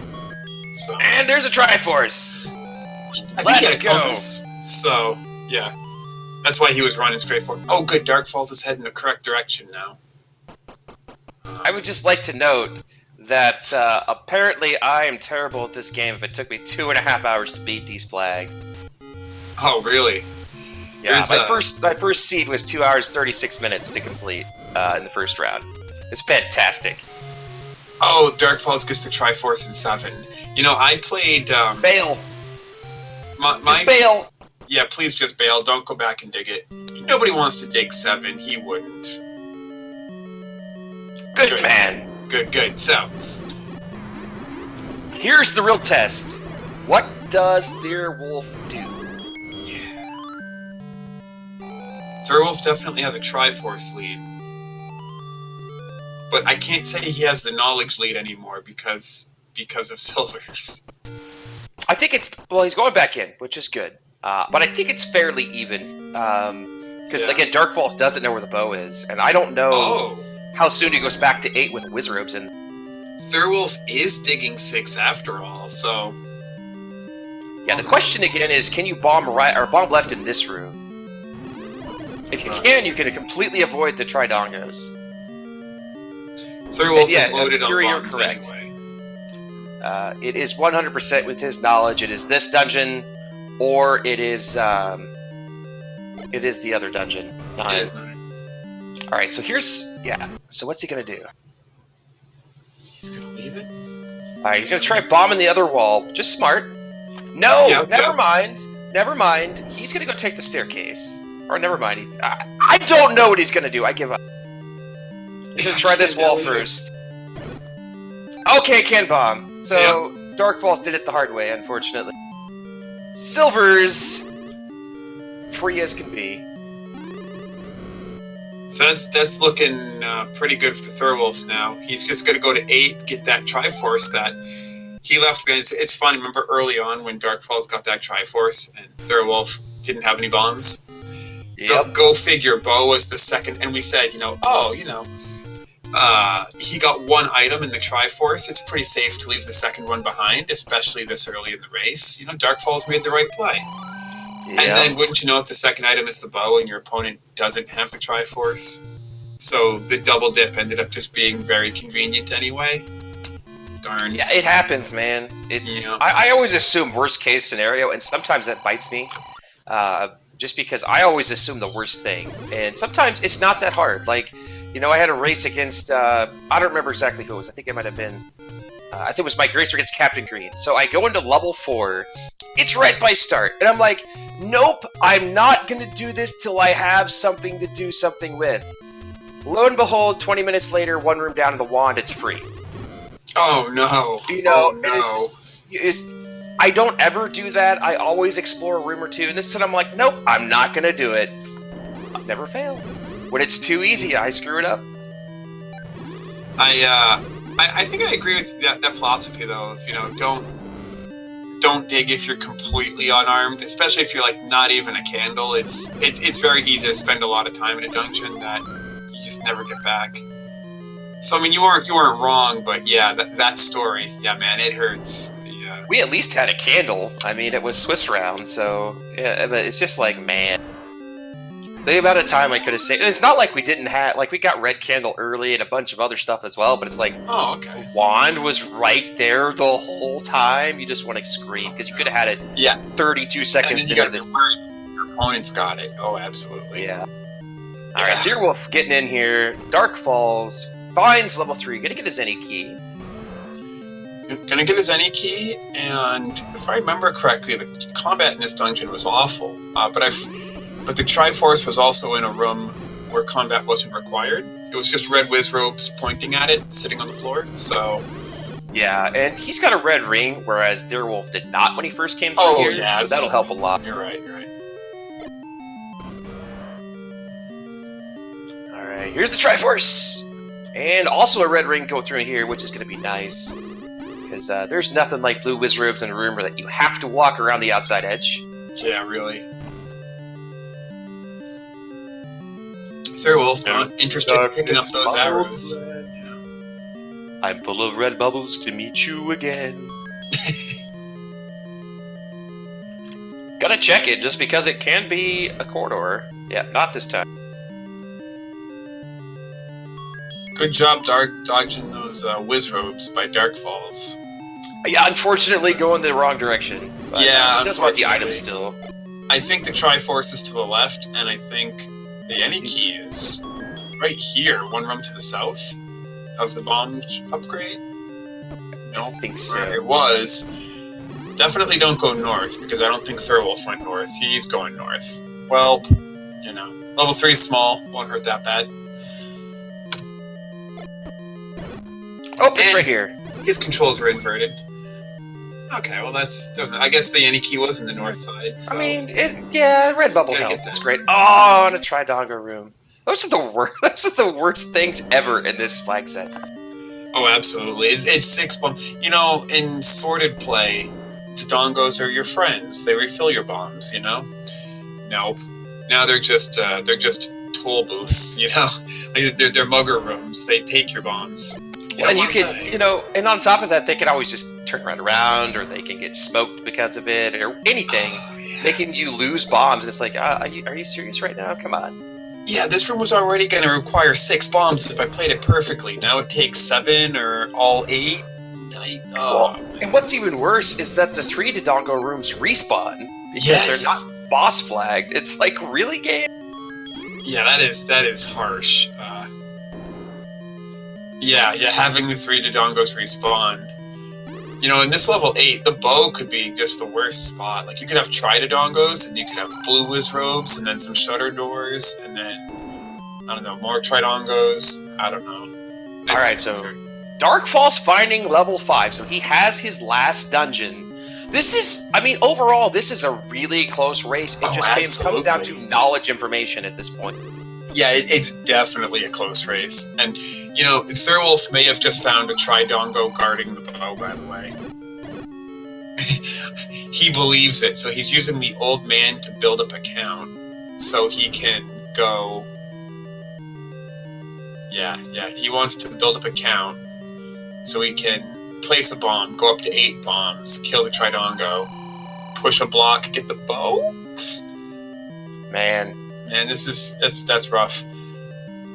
So. And there's a Triforce. I think he had a compass. So yeah, that's why he was running straight forward. Oh, good. Dark Falls is heading the correct direction now. I would just like to note that apparently I am terrible at this game. If it took me 2.5 hours to beat these flags. Oh, really? Yeah, my first seed was 2 hours 36 minutes to complete in the first round. It's fantastic. Oh, Dark Falls gets the Triforce in 7. You know, I played... bail. Just bail. Yeah, please just bail. Don't go back and dig it. Nobody wants to dig 7. He wouldn't. Good man. Good. So... here's the real test. What does Thirwolf do? Thirwolf definitely has a Triforce lead. But I can't say he has the knowledge lead anymore because of silvers. I think it's... well, he's going back in, which is good. But I think it's fairly even. Because, again, Dark Falls doesn't know where the bow is. And I don't know how soon he goes back to 8 with Wizrobes. And Thirwolf is digging 6 after all, so... yeah, the question again is, can you bomb right or bomb left in this room? If you can, you can completely avoid the Tridongos. Thirwolf is loaded on bombs anyway. It is 100% with his knowledge. It is this dungeon, or it is It is the other dungeon. 9. It is 9. All right, so here's So what's he gonna do? He's gonna leave it. All right, he's gonna try bombing the other wall. Just smart. No, never mind. Never mind. He's gonna go take the staircase. Or never mind. I don't know what he's gonna do. I give up. He's gonna try this wall first. Okay, can bomb. So Dark Falls did it the hard way, unfortunately. Silver's free as can be. So that's looking pretty good for Thirwolf now. He's just going to go to 8, get that Triforce that he left behind. It's fun. Remember early on when Dark Falls got that Triforce and Thirwolf didn't have any bombs? Yep. Go figure. Bo was the second, and we said, he got one item in the Triforce. It's pretty safe to leave the second one behind, especially this early in the race. Dark Falls made the right play. Yeah. And then, wouldn't you know, if the second item is the bow and your opponent doesn't have the Triforce? So the double dip ended up just being very convenient anyway. Darn. Yeah, it happens, man. It's I always assume worst case scenario, and sometimes that bites me. Just because I always assume the worst thing. And sometimes it's not that hard. Like, I had a race against, I don't remember exactly who it was. I think it might have been, I think it was Mike Greats against Captain Green. So I go into level 4. It's red by start. And I'm like, nope, I'm not going to do this till I have something to do something with. Lo and behold, 20 minutes later, one room down in the wand, it's free. Oh, no. I don't ever do that. I always explore a room or two. And this time I'm like, nope, I'm not going to do it. I've never failed. When it's too easy, I screw it up. I think I agree with that philosophy, though. Don't dig if you're completely unarmed, especially if you're like not even a candle. It's very easy to spend a lot of time in a dungeon that you just never get back. So I mean, you weren't wrong, but yeah, that story, yeah, man, it hurts. We at least had a candle. I mean, it was Swiss round, so yeah. But it's just like, man, the amount of time I could have saved. It's not like we didn't have, like, we got red candle early and a bunch of other stuff as well. But it's like, oh, okay, wand was right there the whole time. You just want to scream because you could have had it. 32 seconds. And then you got this your opponent's got it. Oh, absolutely. Yeah. All right, Thirwolf getting in here. Dark Falls finds level 3. Gonna get his any key. Gonna get his any key, and if I remember correctly, the combat in this dungeon was awful. But the Triforce was also in a room where combat wasn't required. It was just red whiz robes pointing at it, sitting on the floor. So yeah, and he's got a red ring, whereas Thirwolf did not when he first came through here. Yeah, so that'll help a lot. You're right. All right, here's the Triforce, and also a red ring go through here, which is gonna be nice. Because there's nothing like blue whiz robes in a room that you have to walk around the outside edge. Yeah, really. Thirwolf not interested in picking up those arrows. Yeah. I'm full of red bubbles to meet you again. Gotta check it just because it can be a corridor. Yeah, not this time. Good job dodging those whiz robes by Dark Falls. Yeah, unfortunately going the wrong direction. But, yeah, just want the item still. I think the Triforce is to the left, and I think the any key is right here, one room to the south of the bomb upgrade. No, I think so. It was. Definitely don't go north, because I don't think Thirwolf went north. He's going north. Well, level 3 is small, won't hurt that bad. Oh, it's right here. His controls are inverted. Okay, well I guess the any key was in the north side. So. I mean, red bubble helps. It's great. Oh, in a Tridongo room. Those are the worst. Those are the worst things ever in this flag set. Oh, absolutely. It's 6 bombs. In sorted play, Dodongos are your friends. They refill your bombs. No. Now they're just toll booths. They're mugger rooms. They take your bombs. And you can, and on top of that, they can always just turn right around, or they can get smoked because of it, or anything, making you lose bombs. It's like, are you serious right now? Come on. Yeah, this room was already going to require 6 bombs if I played it perfectly. Now it takes 7 or all 8. And what's even worse is that the 3 Dodongo rooms respawn. Yes. boss flagged. It's like, really, game? Yeah, that is harsh. Yeah, having the 3 Dodongos respawn. You know, in this level 8, the bow could be just the worst spot. Like, you could have Tridodongos, and you could have Blue Wizrobes, and then some Shutter Doors, and then, I don't know, more Tridongos. I don't know. Alright, so Darkfall's finding level 5, so he has his last dungeon. This is, I mean, overall, this is a really close race. It just comes down to knowledge information at this point. Yeah, it's definitely a close race. And, you know, Thirwolf may have just found a Tridongo guarding the bow, by the way. He believes it, so he's using the old man to build up a count so he can go... Yeah, he wants to build up a count so he can place a bomb, go up to 8 bombs, kill the Tridongo, push a block, get the bow? Man, that's rough.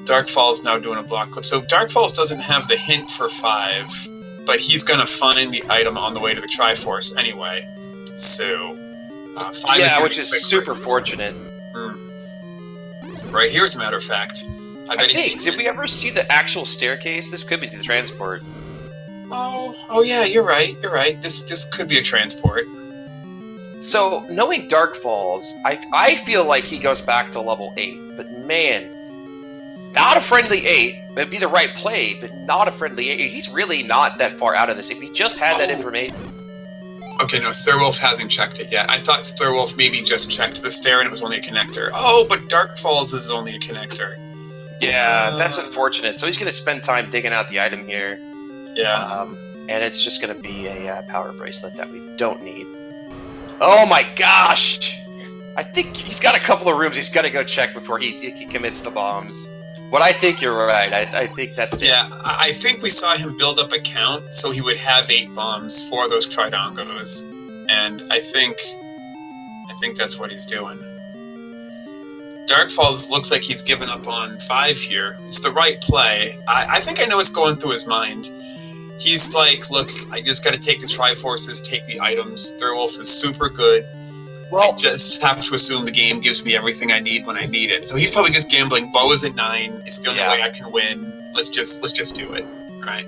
Darkfall's now doing a block clip. So Darkfalls doesn't have the hint for 5, but he's gonna find the item on the way to the Triforce anyway. So 5 is which is super fortunate. Right here, as a matter of fact. I bet did we ever see the actual staircase? This could be the transport. Oh yeah, you're right. This could be a transport. So, knowing Darkfalls, I feel like he goes back to level 8, but man, not a friendly 8, it'd be the right play, but not a friendly 8. He's really not that far out of this if he just had that information. Okay, no, Thirwolf hasn't checked it yet. I thought Thirwolf maybe just checked the stair and it was only a connector. Oh, but Darkfalls is only a connector. Yeah, that's unfortunate. So he's going to spend time digging out the item here. Yeah. And it's just going to be a power bracelet that we don't need. Oh my gosh! I think he's got a couple of rooms he's got to go check before he commits the bombs. But I think you're right. I think that's it. Yeah, I think we saw him build up a count so he would have 8 bombs for those Tridongos. And I think that's what he's doing. Darkfalls looks like he's given up on 5 here. It's the right play. I think I know what's going through his mind. He's like, look, I just got to take the Triforces, take the items. Thirwolf is super good. Well, I just have to assume the game gives me everything I need when I need it. So he's probably just gambling. Bow is at 9. It's the only way I can win. Let's just do it, right?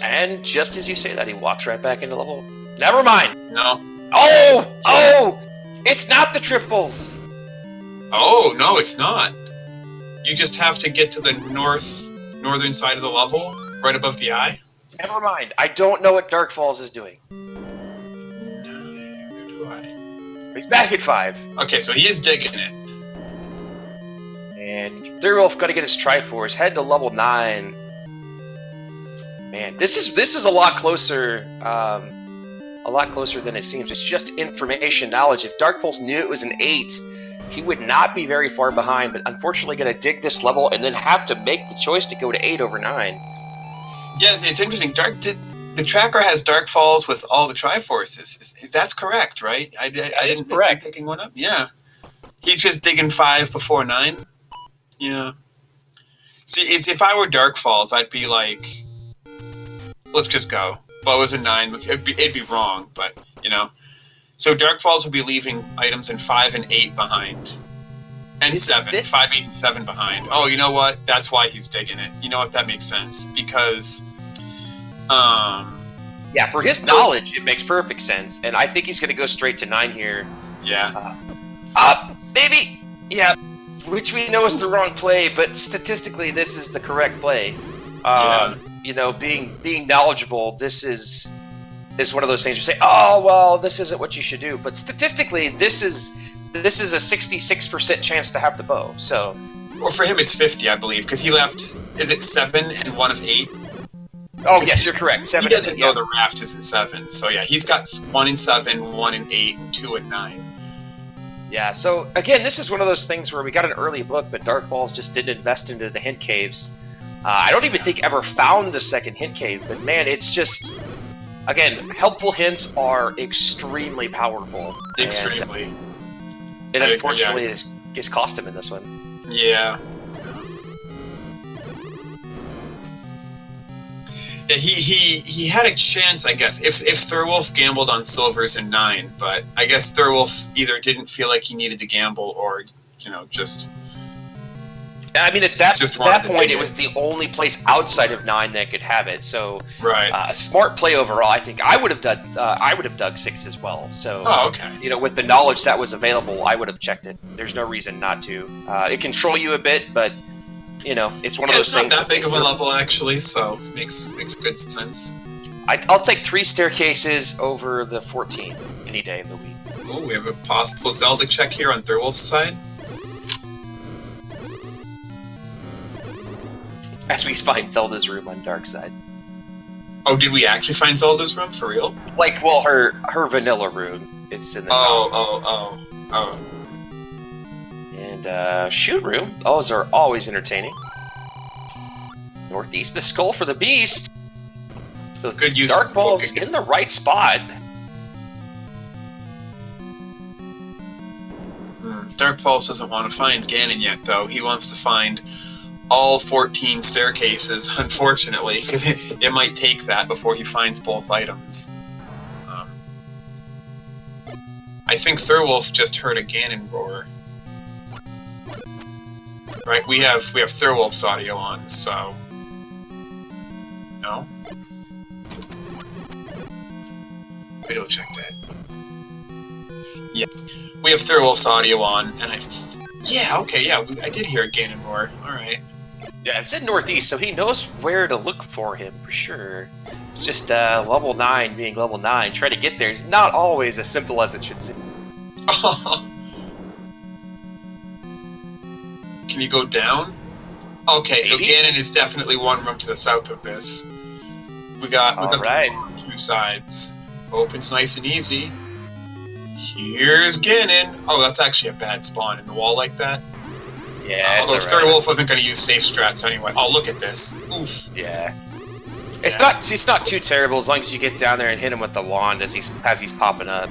And just as you say that, he walks right back into the hole. Never mind. No. Oh! It's not the triples. Oh no, it's not. You just have to get to the northern side of the level, right above the eye. Never mind. I don't know what Darkfalls is doing. Neither do I. He's back at 5. Okay, so he is digging it. And Thirwolf got to get his Triforce. Head to level 9. Man, this is a lot closer. A lot closer than it seems. It's just information, knowledge. If Darkfalls knew it was an 8, he would not be very far behind. But unfortunately, going to dig this level and then have to make the choice to go to 8 over 9. Yes, it's interesting. The tracker has Darkfalls with all the Triforces. That's correct, right? I didn't miss him picking one up. Yeah, he's just digging 5 before 9. Yeah. See, if I were Darkfalls, I'd be like, let's just go. Bow is a 9. It'd be wrong, but you know. So Darkfalls would be leaving items in 5 and 8 behind. And 7. 5, 8, and 7 behind. Oh, you know what? That's why he's digging it. You know what? That makes sense. Because, yeah, for his knowledge, it makes perfect sense. And I think he's going to go straight to 9 here. Yeah. Maybe. Yeah. Which we know is the wrong play, but statistically, this is the correct play. Yeah. You know, being knowledgeable, this is one of those things you say, oh, well, this isn't what you should do. But statistically, this is a 66% chance to have the bow. So, well, for him it's 50, I believe, because he left. Is it 7 and 1 of 8? Oh yes, you're correct. 7. He doesn't know the raft is in 7, so yeah, he's got 1 in 7, 1 in 8, and 2 in 9. Yeah. So again, this is one of those things where we got an early book, but Darkfalls just didn't invest into the hint caves. I don't even think ever found a second hint cave, but man, it's just. Again, helpful hints are extremely powerful. Extremely. And unfortunately, it's cost him in this one. Yeah. Yeah, he had a chance, I guess, if Thirwolf gambled on silvers in 9, but I guess Thirwolf either didn't feel like he needed to gamble or, just I mean, at that wanted to point, dig it was the only place outside of 9 that could have it. So, right. A smart play overall. I think I would have dug 6 as well. So, okay. With the knowledge that was available, I would have checked it. There's no reason not to. It control you a bit, but it's one of those things. It's not that big of a level actually, so makes good sense. I'll take 3 staircases over the 14 any day of the week. Oh, we have a possible Zelda check here on Thirwolf's side. As we find Zelda's room on Dark Side. Oh, did we actually find Zelda's room for real? Her vanilla room. It's in the top. Oh. And shoot room. Those are always entertaining. Northeast the skull for the beast. So good use. Dark Ball's in the right spot. Dark Falls doesn't want to find Ganon yet, though. He wants to find all 14 staircases, unfortunately. It might take that before he finds both items. I think Thirwolf just heard a Ganon roar. Right, we have Thirwolf's audio on, so... No? We don't check that. Yeah. We have Thirwolf's audio on, and I did hear a Ganon roar. Alright. Yeah, it's in Northeast, so he knows where to look for him, for sure. It's just level 9 being level 9. Trying to get there is not always as simple as it should seem. Can you go down? Okay, so Ganon is definitely one room to the south of this. We got two sides. Opens nice and easy. Here's Ganon. Oh, that's actually a bad spawn in the wall like that. Yeah, although Thirwolf wasn't going to use safe strats anyway. Oh, look at this. Oof. Yeah. It's not too terrible as long as you get down there and hit him with the wand as he's popping up.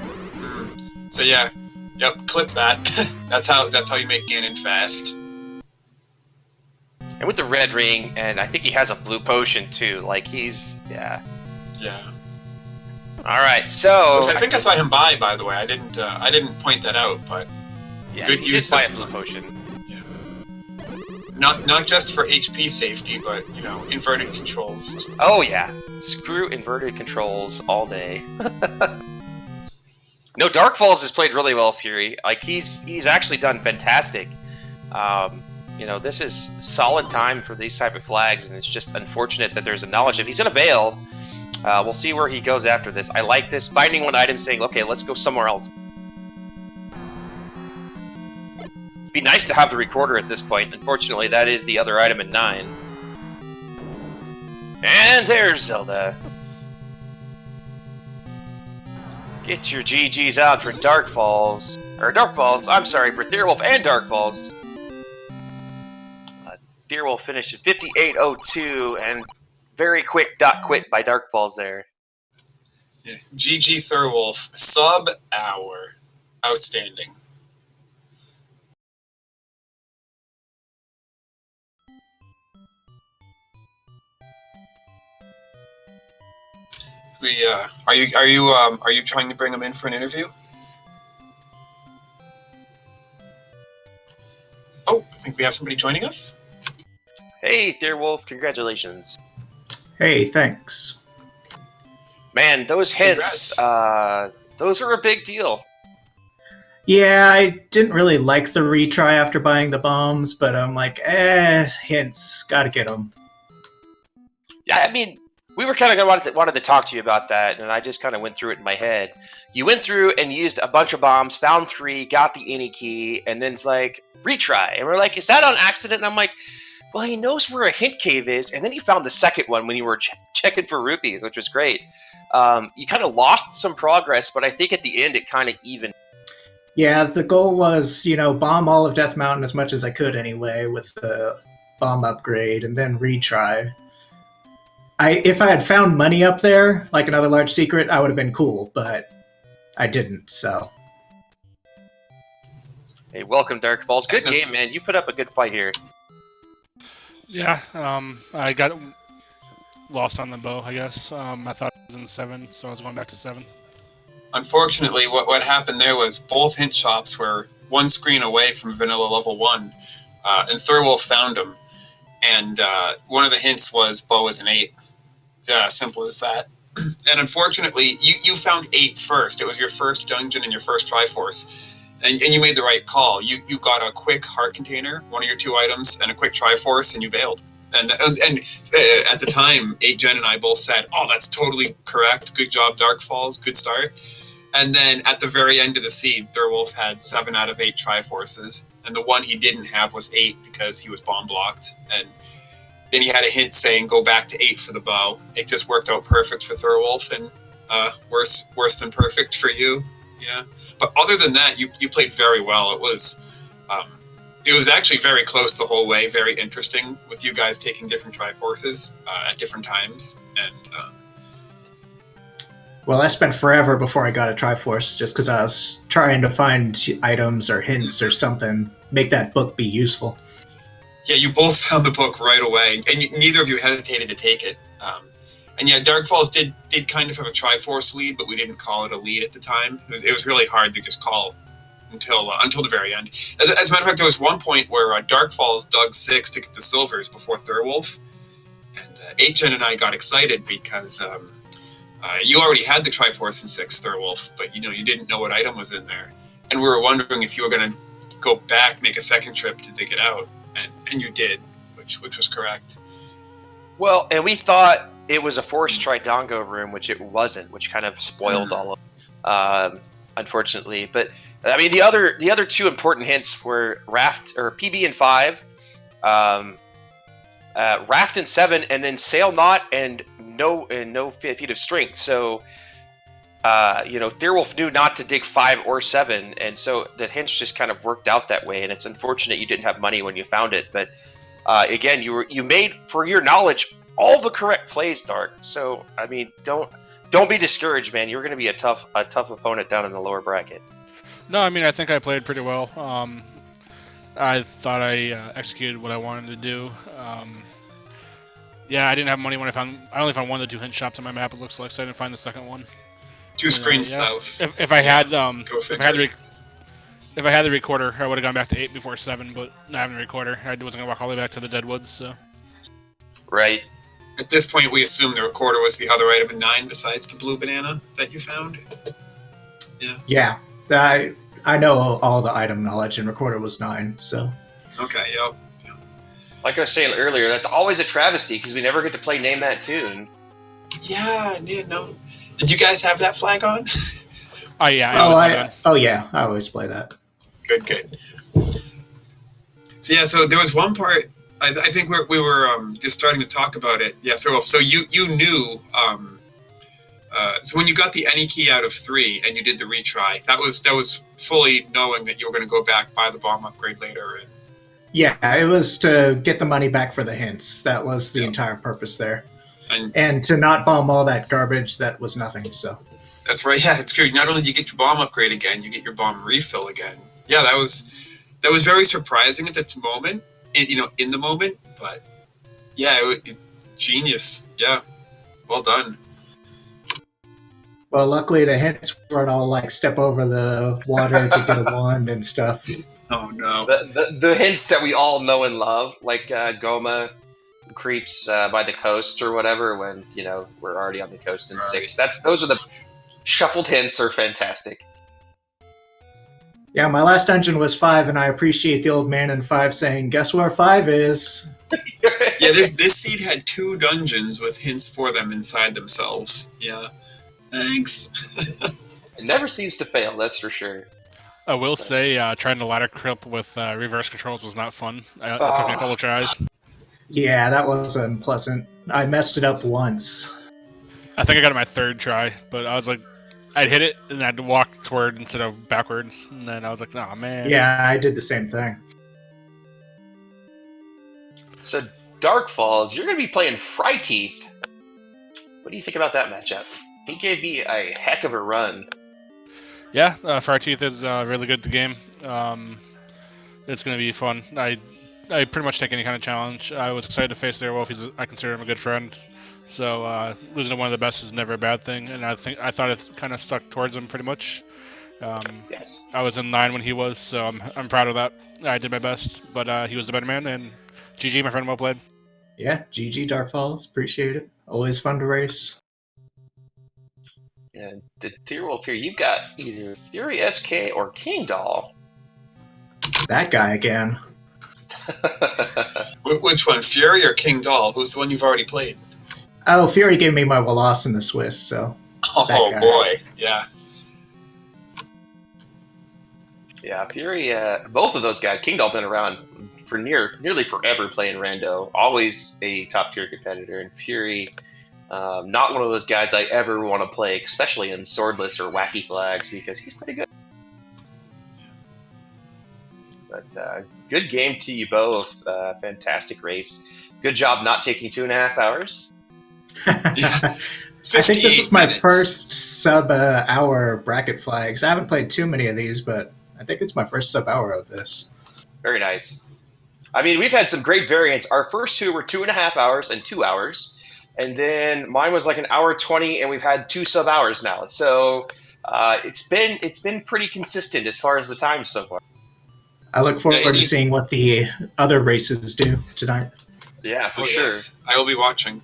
So yeah, yep, clip that. that's how you make Ganon fast. And with the red ring, and I think he has a blue potion too. Like yeah. All right, so which I think I saw him buy. By the way, I didn't point that out, but yeah, good he use did buy of a blue potion. Yeah. Not just for HP safety, but inverted controls. Oh yeah, screw inverted controls all day. No, Dark Falls has played really well, Fury. Like he's actually done fantastic. This is solid time for these type of flags, and it's just unfortunate that there's a knowledge. If he's gonna bail, we'll see where he goes after this. I like this finding one item, saying, "Okay, let's go somewhere else." It'd be nice to have the recorder at this point. Unfortunately, that is the other item in 9. And there's Zelda. Get your GGs out for Dark Falls. Or Dark Falls, I'm sorry, for Thirwolf and Dark Falls. Thirwolf finished at 58.02, and very quick dot quit by Dark Falls there. Yeah. GG Thirwolf, sub-hour. Outstanding. Are you trying to bring him in for an interview? Oh, I think we have somebody joining us. Hey, Thirwolf, congratulations. Hey, thanks. Man, those hits, those are a big deal. Yeah, I didn't really like the retry after buying the bombs, but I'm like, hints, gotta get them. Yeah, I mean, we were kind of wanted to talk to you about that, and I just kind of went through it in my head. You went through and used a bunch of bombs, found 3, got the any key, and then it's like, retry. And we're like, is that on accident? And I'm like, well, he knows where a hint cave is, and then he found the second one when you were checking for rupees, which was great. You kind of lost some progress, but I think at the end it kind of evened. Yeah, the goal was, bomb all of Death Mountain as much as I could anyway with the bomb upgrade, and then retry. If I had found money up there, like another large secret, I would have been cool, but I didn't, so. Hey, welcome, Dark Falls. Good game, man. You put up a good fight here. Yeah, I got lost on the bow, I guess. I thought it was in 7, so I was going back to 7. Unfortunately, what happened there was both hint shops were one screen away from vanilla level 1, and Thirwolf found them. And one of the hints was bow is an 8. Simple as that. And unfortunately, you found 8 first. It was your first dungeon and your first Triforce. And you made the right call. You got a quick heart container, one of your 2 items, and a quick Triforce, and you bailed. And at the time, 8gen and I both said, "Oh, that's totally correct. Good job, Dark Falls. Good start." And then at the very end of the seed, Thirwolf had 7 out of 8 Triforces, and the one he didn't have was 8 because he was bomb blocked. And then he had a hint saying, "Go back to 8 for the bow." It just worked out perfect for Thirwolf, and worse than perfect for you. Yeah, but other than that, you played very well. It was actually very close the whole way. Very interesting with you guys taking different Triforces at different times, and Well, I spent forever before I got a Triforce just because I was trying to find items or hints or something, make that book be useful. yeah, you both found the book right away, and neither of you hesitated to take it. And yeah, Dark Falls did kind of have a Triforce lead, but we didn't call it a lead at the time. It was really hard to just call until the very end. As a matter of fact, there was one point where Dark Falls dug 6 to get the silvers before Thirwolf, and 8gen and I got excited because you already had the Triforce in 6, Thirwolf, but you didn't know what item was in there, and we were wondering if you were going to go back, make a second trip to dig it out, and you did, which was correct. Well, and we thought it was a forced Tridongo room, which it wasn't, which kind of spoiled all of it, unfortunately. But I mean, the other 2 important hints were Raft or PB in 5, Raft in 7, and then Sail Not and no feat of strength. So Thirwolf knew not to dig 5 or 7, and so the hints just kind of worked out that way. And it's unfortunate you didn't have money when you found it, but again, you made, for your knowledge, all the correct plays, Dark. So I mean, don't be discouraged, man. You're going to be a tough opponent down in the lower bracket. No, I mean, I think I played pretty well. I thought I executed what I wanted to do. Yeah, I didn't have money when I only found one of the 2 hint shops on my map, it looks like, so I didn't find the second one. 2 screens south. If I had Go figure. if I had the recorder, I would have gone back to 8 before 7, but not having the recorder, I wasn't gonna walk all the way back to the Deadwoods. So. Right. At this point, we assume the recorder was the other item in 9 besides the blue banana that you found. Yeah. Yeah, I know all the item knowledge, and recorder was 9. So. Okay. Yep. Like I was saying earlier, that's always a travesty because we never get to play Name That Tune. Yeah. No. Did you guys have that flag on? Oh yeah. Yeah. I always play that. Good. So there was one part. I think we were just starting to talk about it. Yeah, Thirwolf. So you knew. So when you got the any key out of 3 and you did the retry, that was fully knowing that you were going to go back, buy the bomb upgrade later. And Yeah, it was to get the money back for the hints. That was the entire purpose there. And to not bomb all that garbage that was nothing. So that's right. Yeah, it's true. Not only do you get your bomb upgrade again, you get your bomb refill again. Yeah, that was very surprising at that moment. In the moment, but yeah, genius. Yeah, well done. Well, luckily the hints weren't all like step over the water to get a wand and stuff. Oh no. The hints that we all know and love, like Goma creeps by the coast or whatever, when we're already on the coast in 6. Those are the shuffled hints are fantastic. Yeah, my last dungeon was 5, and I appreciate the old man in 5 saying, "Guess where 5 is?" Yeah, this seed had 2 dungeons with hints for them inside themselves. Yeah, thanks. It never seems to fail, that's for sure. I will say, trying to ladder crip with reverse controls was not fun. It took me a couple of tries. Yeah, that was unpleasant. I messed it up once. I think I got it my 3rd try, but I was like, I'd hit it and I'd walk toward instead of backwards, and then I was like, "Oh man." Yeah, I did the same thing. So Dark Falls, you're going to be playing Freyteeth. What do you think about that matchup? He gave me a heck of a run. Yeah, Freyteeth is really good at the game. It's going to be fun. I pretty much take any kind of challenge. I was excited to face Thirwolf. I consider him a good friend. So losing to one of the best is never a bad thing, and I thought it kind of stuck towards him pretty much. Yes. I was in line when he was, so I'm proud of that. I did my best, but he was the better man, and GG, my friend, well played. Yeah, GG Dark Falls. Appreciate it. Always fun to race. And the Thirwolf here, you've got either Fury SK or King Doll. That guy again. Which one, Fury or King Doll? Who's the one you've already played? Oh, Fury gave me my loss in the Swiss, so. Oh boy, yeah. Yeah, Fury. Both of those guys, King Doll, been around for nearly forever playing Rando. Always a top tier competitor, and Fury. Not one of those guys I ever want to play, especially in swordless or wacky flags, because he's pretty good. But good game to you both. Fantastic race. Good job not taking 2.5 hours. I think this was my first sub-hour bracket flags. I haven't played too many of these, but I think it's my first sub-hour of this. Very nice. I mean, we've had some great variants. Our first two were 2.5 hours and 2 hours. And then mine was like 1:20, and we've had 2 sub-hours now. So it's been pretty consistent as far as the time so far. I look forward to seeing what the other races do tonight. Yeah, for sure. Yes. I will be watching.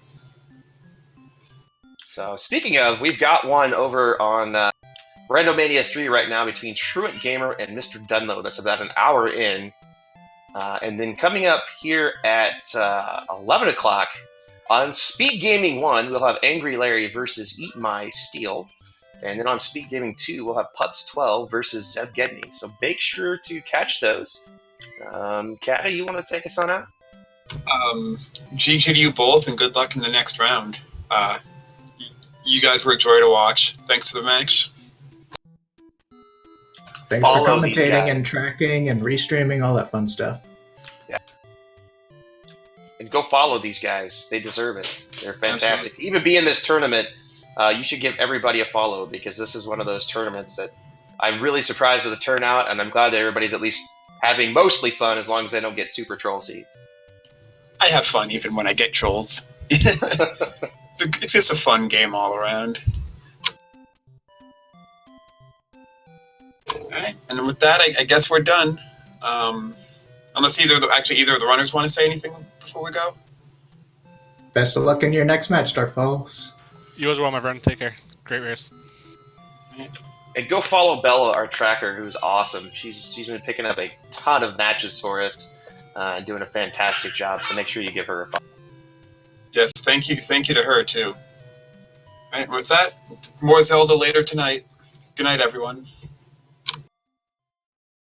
So speaking of, we've got one over on Randomania 3 right now between Truant Gamer and Mr. Dunlow. That's about an hour in. And then coming up here at 11 o'clock, on Speed Gaming 1, we'll have Angry Larry versus Eat My Steel. And then on Speed Gaming 2, we'll have Putz 12 versus Zeb Gedney. So make sure to catch those. Kata, you want to take us on out? GG to you both, and good luck in the next round. You guys were a joy to watch. Thanks for the match. Thanks for commentating and tracking and restreaming, all that fun stuff. Yeah. And go follow these guys. They deserve it. They're fantastic. Absolutely. Even be in this tournament, you should give everybody a follow, because this is one of those tournaments that I'm really surprised at the turnout, and I'm glad that everybody's at least having mostly fun, as long as they don't get super troll seats. I have fun even when I get trolls. It's just a fun game all around. Alright, and with that, I guess we're done. Unless either of the runners want to say anything before we go. Best of luck in your next match, Dark Falls. You as well, my friend. Take care. Great race. And go follow Bella, our tracker, who's awesome. She's been picking up a ton of matches for us, and doing a fantastic job. So make sure you give her a follow. Yes, thank you to her too. All right, with that, more Zelda later tonight. Good night, everyone.